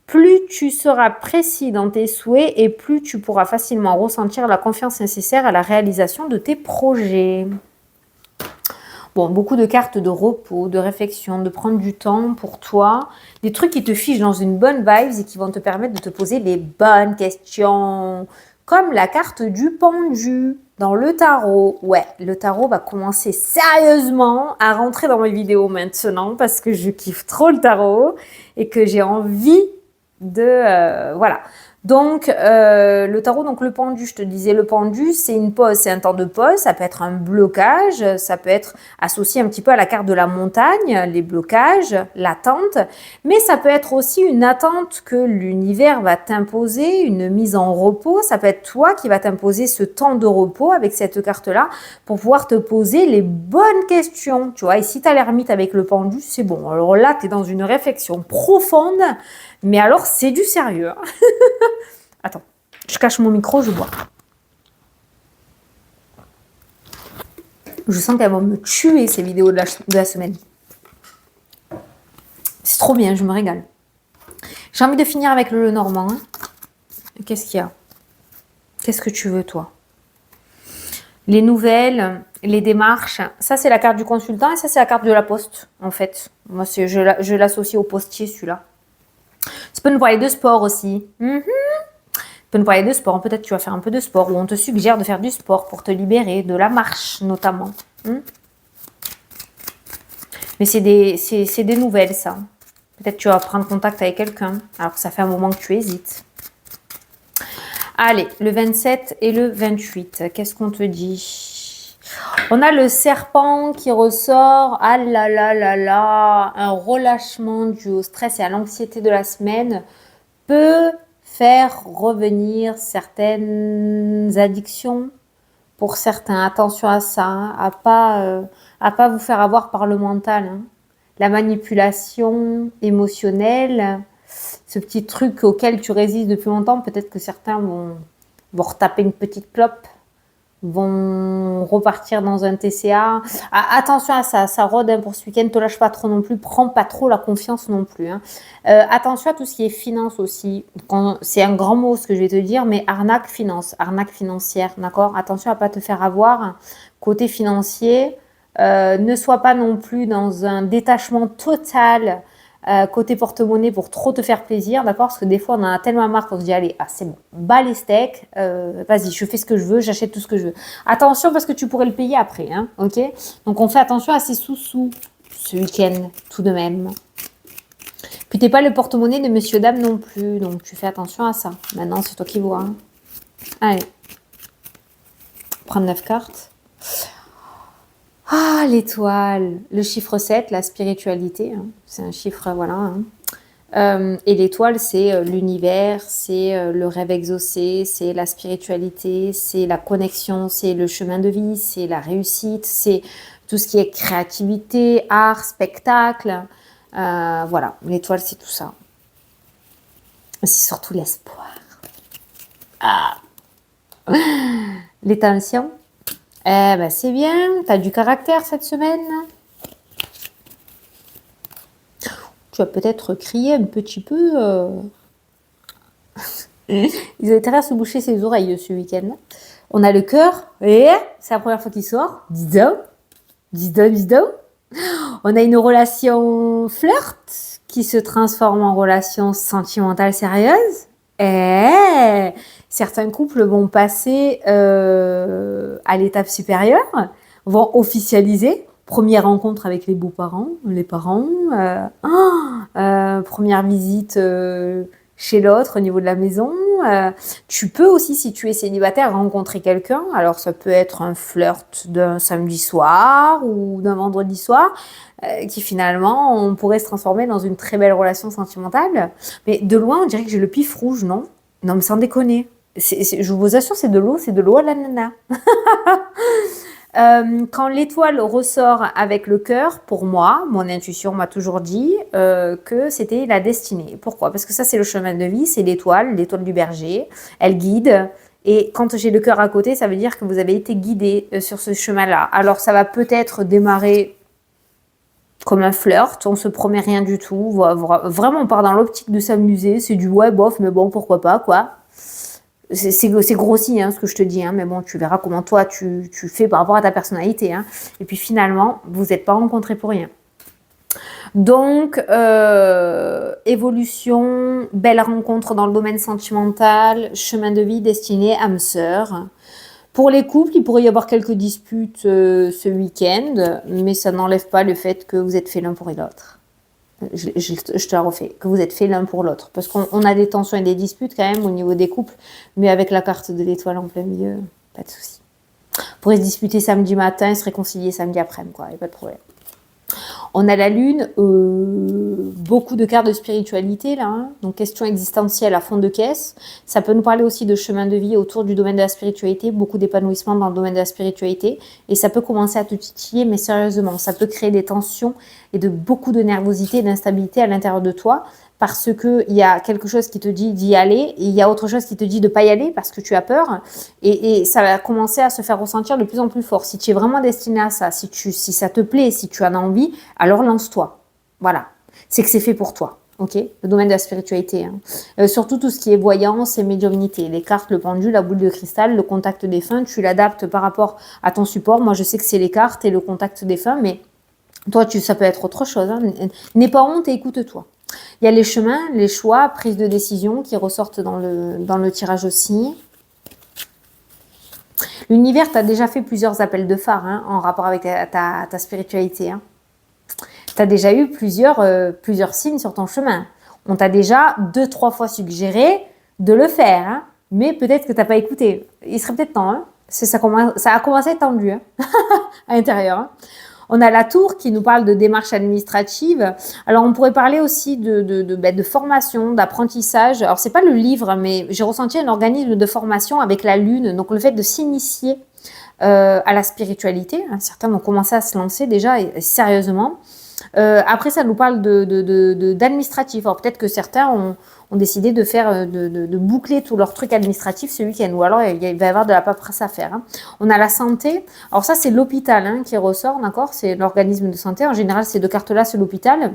Plus tu seras précis dans tes souhaits et plus tu pourras facilement ressentir la confiance nécessaire à la réalisation de tes projets. Bon, beaucoup de cartes de repos, de réflexion, de prendre du temps pour toi. Des trucs qui te fichent dans une bonne vibe et qui vont te permettre de te poser les bonnes questions. comme la carte du pendu dans le tarot. Ouais, le tarot va commencer sérieusement à rentrer dans mes vidéos maintenant parce que je kiffe trop le tarot et que j'ai envie de... voilà. Donc, le tarot, donc le pendu, je te disais, le pendu, c'est une pause, c'est un temps de pause, ça peut être un blocage, ça peut être associé un petit peu à la carte de la montagne, les blocages, l'attente, mais ça peut être aussi une attente que l'univers va t'imposer, une mise en repos, ça peut être toi qui va t'imposer ce temps de repos avec cette carte-là pour pouvoir te poser les bonnes questions, tu vois, et si tu as l'ermite avec le pendu, c'est bon, alors là, tu es dans une réflexion profonde, mais alors c'est du sérieux. Attends, je cache mon micro, je bois. Je sens qu'elles vont me tuer, ces vidéos de la semaine. C'est trop bien, je me régale. J'ai envie de finir avec le Lenormand. Hein. Qu'est-ce qu'il y a? Qu'est-ce que tu veux, toi? Les nouvelles, les démarches. Ça, c'est la carte du consultant et ça, c'est la carte de la poste, en fait. Moi, je l'associe au postier, celui-là. Ça peut nous parler de sport aussi. Tu peux nous parler de sport, peut-être tu vas faire un peu de sport, ou on te suggère de faire du sport pour te libérer, de la marche notamment. Mais c'est des nouvelles, ça. Peut-être tu vas prendre contact avec quelqu'un, alors que ça fait un moment que tu hésites. Allez, le 27 et le 28, qu'est-ce qu'on te dit? On a le serpent qui ressort, ah là là là là, un relâchement dû au stress et à l'anxiété de la semaine peut faire revenir certaines addictions pour certains. Attention à ça, hein, à pas vous faire avoir par le mental. Hein. La manipulation émotionnelle, ce petit truc auquel tu résistes depuis longtemps, peut-être que certains vont retaper une petite clope, vont repartir dans un TCA. Ah, attention à ça, ça rôde hein, pour ce week-end, ne te lâche pas trop non plus, prends pas trop la confiance non plus. Hein. Attention à tout ce qui est finance aussi, c'est un grand mot ce que je vais te dire, mais arnaque finance, arnaque financière, d'accord? Attention à pas te faire avoir, côté financier, ne sois pas non plus dans un détachement total côté porte-monnaie pour trop te faire plaisir, d'accord? Parce que des fois, on en a tellement marre qu'on se dit, allez, c'est bon, bas les steaks, vas-y, je fais ce que je veux, j'achète tout ce que je veux. Attention, parce que tu pourrais le payer après, hein, ok? Donc, on fait attention à ces sous-sous ce week-end, tout de même. Puis, t'es pas le porte-monnaie de monsieur, dame non plus, donc tu fais attention à ça. Maintenant, c'est toi qui vois. Hein. Allez. Prendre 9 cartes. Ah, l'étoile, le chiffre 7, la spiritualité, hein. C'est un chiffre, voilà. Hein. Et l'étoile, c'est l'univers, c'est le rêve exaucé, c'est la spiritualité, c'est la connexion, c'est le chemin de vie, c'est la réussite, c'est tout ce qui est créativité, art, spectacle. Voilà, l'étoile, c'est tout ça. C'est surtout l'espoir. Ah. Les tensions. Eh ben c'est bien, t'as du caractère cette semaine. Tu vas peut-être crier un petit peu. Ils ont intérêt à se boucher ses oreilles ce week-end. On a le cœur, et c'est la première fois qu'il sort. Dis donc. On a une relation flirt qui se transforme en relation sentimentale sérieuse. Et certains couples vont passer à l'étape supérieure, vont officialiser. Première rencontre avec les beaux-parents, les parents. Première visite chez l'autre au niveau de la maison. Tu peux aussi, si tu es célibataire, rencontrer quelqu'un. Alors, ça peut être un flirt d'un samedi soir ou d'un vendredi soir qui finalement, on pourrait se transformer dans une très belle relation sentimentale. Mais de loin, on dirait que j'ai le pif rouge, non? Non, mais sans déconner. Je vous assure, c'est de l'eau à l'ananas. Quand l'étoile ressort avec le cœur, pour moi, mon intuition m'a toujours dit que c'était la destinée. Pourquoi? Parce que ça, c'est le chemin de vie, c'est l'étoile du berger. Elle guide. Et quand j'ai le cœur à côté, ça veut dire que vous avez été guidé sur ce chemin-là. Alors, ça va peut-être démarrer comme un flirt, on se promet rien du tout. Vraiment, on part dans l'optique de s'amuser. C'est du ouais, bof, mais bon, pourquoi pas, quoi. C'est grossi, hein, ce que je te dis, hein, mais bon, tu verras comment toi, tu fais par rapport à ta personnalité. Hein. Et puis finalement, vous n'êtes pas rencontrés pour rien. Donc, évolution, belle rencontre dans le domaine sentimental, chemin de vie destiné âme sœur. Pour les couples, il pourrait y avoir quelques disputes ce week-end, mais ça n'enlève pas le fait que vous êtes fait l'un pour l'autre. Je te la refais, que vous êtes fait l'un pour l'autre. Parce qu'on a des tensions et des disputes quand même au niveau des couples, mais avec la carte de l'étoile en plein milieu, pas de souci. Vous pourrez se disputer samedi matin et se réconcilier samedi après-midi, quoi, il n'y a pas de problème. On a la lune, beaucoup de cartes de spiritualité là, hein, donc question existentielle à fond de caisse. Ça peut nous parler aussi de chemin de vie autour du domaine de la spiritualité, beaucoup d'épanouissement dans le domaine de la spiritualité. Et ça peut commencer à te titiller, mais sérieusement, ça peut créer des tensions et beaucoup de nervosité et d'instabilité à l'intérieur de toi. Parce qu'il y a quelque chose qui te dit d'y aller, et il y a autre chose qui te dit de ne pas y aller parce que tu as peur. Et ça va commencer à se faire ressentir de plus en plus fort. Si tu es vraiment destiné à ça, si ça te plaît, si tu en as envie, alors lance-toi. Voilà. C'est que c'est fait pour toi. Ok, le domaine de la spiritualité. Hein. Surtout tout ce qui est voyance et médiumnité. Les cartes, le pendule, la boule de cristal, le contact défunt, tu l'adaptes par rapport à ton support. Moi, je sais que c'est les cartes et le contact défunt, mais toi, ça peut être autre chose. Hein. N'aie pas honte et écoute-toi. Il y a les chemins, les choix, prise de décision qui ressortent dans le tirage aussi. L'univers t'a déjà fait plusieurs appels de phare hein, en rapport avec ta spiritualité. Hein. Tu as déjà eu plusieurs signes sur ton chemin. On t'a déjà 2-3 fois suggéré de le faire, hein, mais peut-être que tu n'as pas écouté. Il serait peut-être temps. Hein, ça a commencé à être tendu hein, à l'intérieur. Hein. On a la tour qui nous parle de démarches administratives. Alors, on pourrait parler aussi de formation, d'apprentissage. Alors, c'est pas le livre, mais j'ai ressenti un organisme de formation avec la lune. Donc, le fait de s'initier à la spiritualité. Certains vont commencer à se lancer déjà et sérieusement. Après, ça nous parle d'administratif. Alors, peut-être que certains ont décidé de faire, de boucler tous leurs trucs administratifs ce week-end. Ou alors, il va y avoir de la paperasse à faire. Hein. On a la santé. Alors, ça, c'est l'hôpital hein, qui ressort, d'accord? C'est l'organisme de santé. En général, ces deux cartes-là, c'est l'hôpital.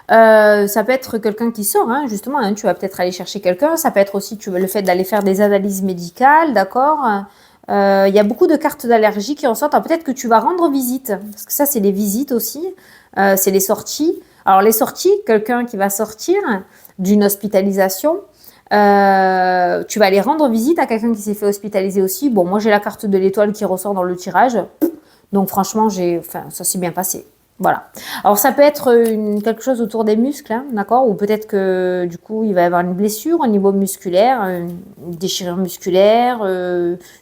Ça peut être quelqu'un qui sort, hein, justement. Hein, tu vas peut-être aller chercher quelqu'un. Ça peut être aussi le fait d'aller faire des analyses médicales, d'accord? Il y a beaucoup de cartes d'allergie qui ressortent. Peut-être que tu vas rendre visite, parce que ça, c'est les visites aussi. C'est les sorties. Alors, les sorties, quelqu'un qui va sortir d'une hospitalisation, tu vas aller rendre visite à quelqu'un qui s'est fait hospitaliser aussi. Bon, moi, j'ai la carte de l'étoile qui ressort dans le tirage. Donc, franchement, ça s'est bien passé. Voilà. Alors, ça peut être quelque chose autour des muscles, hein, d'accord? Ou peut-être que, du coup, il va y avoir une blessure au niveau musculaire, une déchirure musculaire,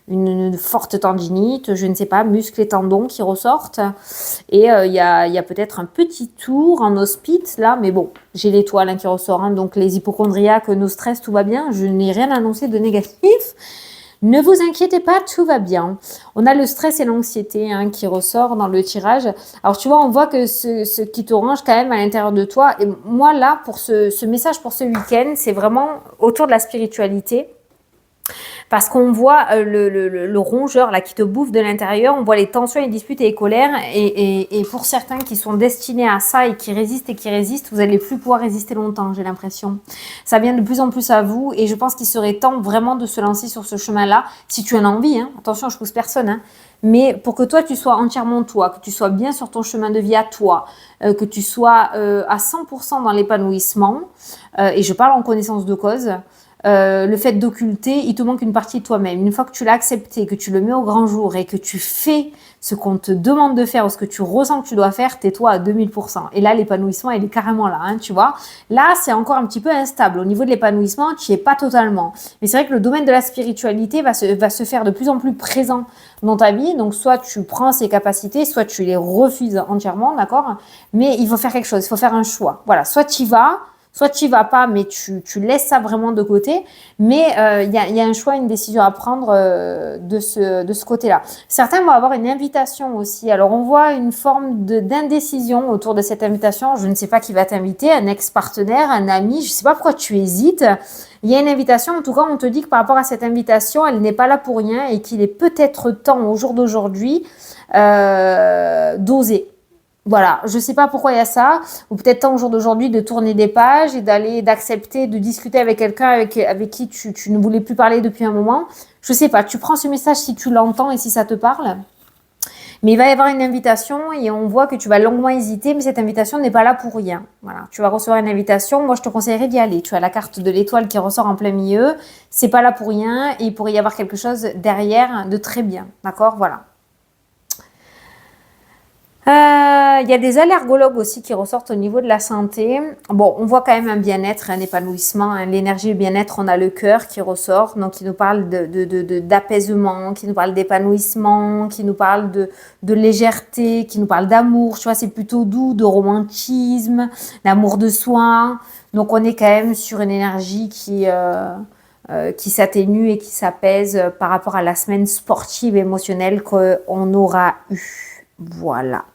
une forte tendinite, je ne sais pas, muscles et tendons qui ressortent. Et il y a peut-être un petit tour en hospice, là, mais bon, j'ai l'étoile hein, qui ressort. Hein, donc, les hypochondriaques, nos stress, tout va bien. Je n'ai rien annoncé de négatif. Ne vous inquiétez pas, tout va bien. On a le stress et l'anxiété hein, qui ressort dans le tirage. Alors, tu vois, on voit que ce qui t'orange quand même à l'intérieur de toi. Et moi, là, pour ce message pour ce week-end, c'est vraiment autour de la spiritualité. Parce qu'on voit le rongeur là qui te bouffe de l'intérieur, on voit les tensions, les disputes et les colères. Et pour certains qui sont destinés à ça et qui résistent, vous n'allez plus pouvoir résister longtemps, j'ai l'impression. Ça vient de plus en plus à vous et je pense qu'il serait temps vraiment de se lancer sur ce chemin-là, si tu en as envie. Hein. Attention, je ne pousse personne. Hein. Mais pour que toi, tu sois entièrement toi, que tu sois bien sur ton chemin de vie à toi, que tu sois à 100% dans l'épanouissement, et je parle en connaissance de cause, le fait d'occulter, il te manque une partie de toi-même. Une fois que tu l'as accepté, que tu le mets au grand jour et que tu fais ce qu'on te demande de faire ou ce que tu ressens que tu dois faire, tais-toi à 2000%. Et là, l'épanouissement, il est carrément là, hein, tu vois. Là, c'est encore un petit peu instable. Au niveau de l'épanouissement, tu n'y es pas totalement. Mais c'est vrai que le domaine de la spiritualité va se faire de plus en plus présent dans ta vie. Donc, soit tu prends ces capacités, soit tu les refuses entièrement, d'accord? Mais il faut faire quelque chose, il faut faire un choix. Voilà, soit tu y vas, soit tu n'y vas pas, mais tu laisses ça vraiment de côté. Mais il y a un choix, une décision à prendre de ce côté-là. Certains vont avoir une invitation aussi. Alors, on voit une forme d'indécision autour de cette invitation. Je ne sais pas qui va t'inviter, un ex-partenaire, un ami. Je ne sais pas pourquoi tu hésites. Il y a une invitation. En tout cas, on te dit que par rapport à cette invitation, elle n'est pas là pour rien et qu'il est peut-être temps, au jour d'aujourd'hui, d'oser. Voilà, je sais pas pourquoi il y a ça, ou peut-être temps au jour d'aujourd'hui de tourner des pages et d'accepter de discuter avec quelqu'un avec qui tu ne voulais plus parler depuis un moment. Je sais pas, tu prends ce message si tu l'entends et si ça te parle. Mais il va y avoir une invitation et on voit que tu vas longuement hésiter, mais cette invitation n'est pas là pour rien. Voilà, tu vas recevoir une invitation. Moi, je te conseillerais d'y aller. Tu as la carte de l'étoile qui ressort en plein milieu. C'est pas là pour rien et il pourrait y avoir quelque chose derrière de très bien. D'accord? Voilà. Il y a des allergologues aussi qui ressortent au niveau de la santé. Bon, on voit quand même un bien-être, un épanouissement, hein. L'énergie et le bien-être, on a le cœur qui ressort, donc qui nous parle d'apaisement, qui nous parle d'épanouissement, qui nous parle de légèreté, qui nous parle d'amour. Tu vois, c'est plutôt doux, de romantisme, d'amour de soi. Donc, on est quand même sur une énergie qui s'atténue et qui s'apaise par rapport à la semaine sportive et émotionnelle qu'on aura eue. Voilà.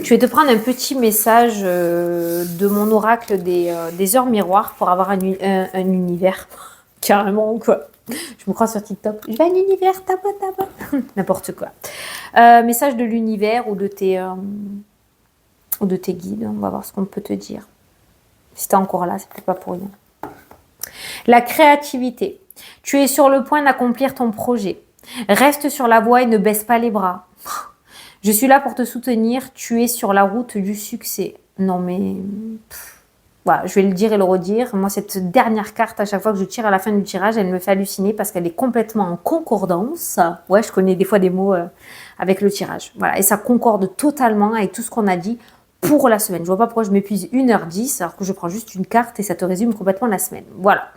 Je vais te prendre un petit message de mon oracle des heures miroirs pour avoir un univers. Carrément, quoi. Je me crois sur TikTok. Je vais à un univers, tapa. N'importe quoi. Message de l'univers ou de tes guides. On va voir ce qu'on peut te dire. Si t'es encore là, c'est peut-être pas pour rien. La créativité. Tu es sur le point d'accomplir ton projet. Reste sur la voie et ne baisse pas les bras. Je suis là pour te soutenir, tu es sur la route du succès. Non mais, voilà, je vais le dire et le redire. Moi, cette dernière carte, à chaque fois que je tire à la fin du tirage, elle me fait halluciner parce qu'elle est complètement en concordance. Ouais, je connais des fois des mots avec le tirage. Voilà, et ça concorde totalement avec tout ce qu'on a dit pour la semaine. Je vois pas pourquoi je m'épuise 1h10 alors que je prends juste une carte et ça te résume complètement la semaine. Voilà.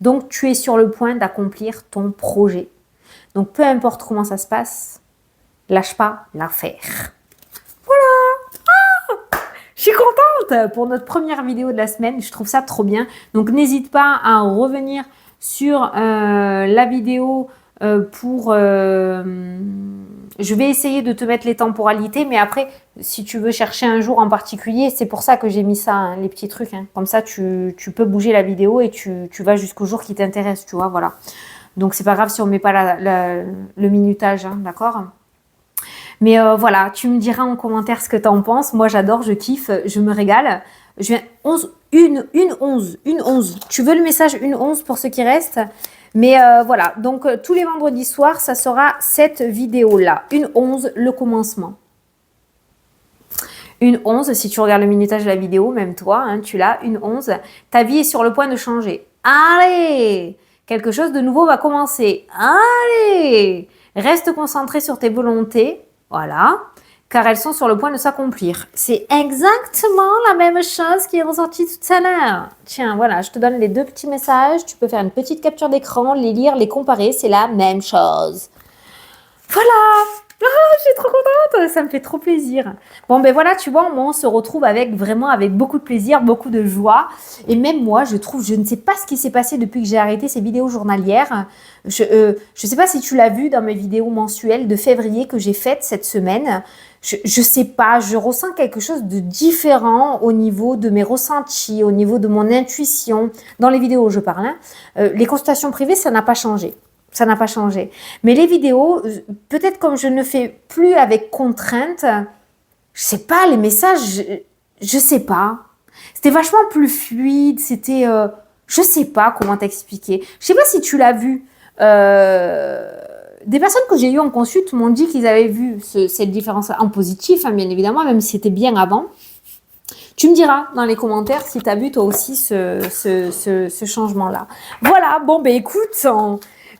Donc, tu es sur le point d'accomplir ton projet. Donc, peu importe comment ça se passe, lâche pas l'affaire. Voilà. Je suis contente pour notre première vidéo de la semaine. Je trouve ça trop bien. Donc, n'hésite pas à revenir sur la vidéo pour... je vais essayer de te mettre les temporalités. Mais après, si tu veux chercher un jour en particulier, c'est pour ça que j'ai mis ça, hein, les petits trucs. Hein. Comme ça, tu peux bouger la vidéo et tu vas jusqu'au jour qui t'intéresse, tu vois, voilà. Donc, c'est pas grave si on met pas le minutage, hein, d'accord ? Mais voilà, tu me diras en commentaire ce que tu en penses. Moi, j'adore, je kiffe, je me régale. Je viens 11. Tu veux le message 11 pour ceux qui restent? Mais voilà, donc tous les vendredis soirs, ça sera cette vidéo-là. 11, le commencement. 11, si tu regardes le minutage de la vidéo, même toi, hein, tu l'as, 11. Ta vie est sur le point de changer. Allez! Quelque chose de nouveau va commencer. Allez! Reste concentré sur tes volontés. Voilà, car elles sont sur le point de s'accomplir. C'est exactement la même chose qui est ressortie tout à l'heure. Tiens, voilà, je te donne les deux petits messages. Tu peux faire une petite capture d'écran, les lire, les comparer. C'est la même chose. Voilà. Oh, je suis trop contente. Ça me fait trop plaisir. Bon, ben voilà, tu vois, on se retrouve avec beaucoup de plaisir, beaucoup de joie. Et même moi, je ne sais pas ce qui s'est passé depuis que j'ai arrêté ces vidéos journalières. Je sais pas si tu l'as vu dans mes vidéos mensuelles de février que j'ai faites cette semaine. Je sais pas, je ressens quelque chose de différent au niveau de mes ressentis, au niveau de mon intuition. Dans les vidéos où je parle, hein. Les consultations privées, ça n'a pas changé. Ça n'a pas changé. Mais les vidéos, peut-être comme je ne fais plus avec contrainte, je sais pas, les messages, je sais pas. C'était vachement plus fluide, c'était... je sais pas comment t'expliquer. Je sais pas si tu l'as vu. Des personnes que j'ai eues en consulte m'ont dit qu'ils avaient vu cette différence en positif, hein, bien évidemment, même si c'était bien avant. Tu me diras dans les commentaires si tu as vu toi aussi ce changement-là. Voilà, bon ben écoute...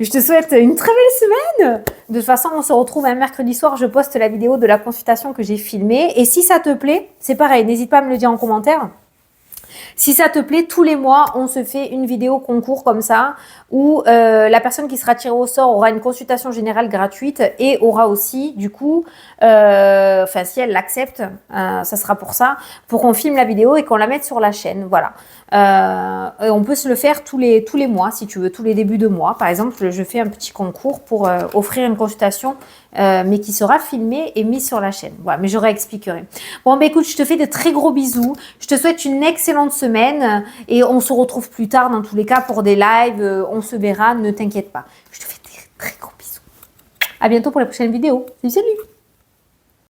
Je te souhaite une très belle semaine. De toute façon, on se retrouve un mercredi soir. Je poste la vidéo de la consultation que j'ai filmée. Et si ça te plaît, c'est pareil. N'hésite pas à me le dire en commentaire. Si ça te plaît, tous les mois, on se fait une vidéo concours comme ça où la personne qui sera tirée au sort aura une consultation générale gratuite et aura aussi, du coup, enfin si elle l'accepte, ça sera pour ça, pour qu'on filme la vidéo et qu'on la mette sur la chaîne. Voilà. Et on peut se le faire tous les mois, si tu veux, tous les débuts de mois. Par exemple, je fais un petit concours pour offrir une consultation, mais qui sera filmée et mise sur la chaîne. Voilà, mais je réexpliquerai. Bon, bah écoute, je te fais de très gros bisous. Je te souhaite une excellente semaine et on se retrouve plus tard dans tous les cas pour des lives. On se verra, ne t'inquiète pas. Je te fais des très gros bisous. À bientôt pour la prochaine vidéo. Salut, salut!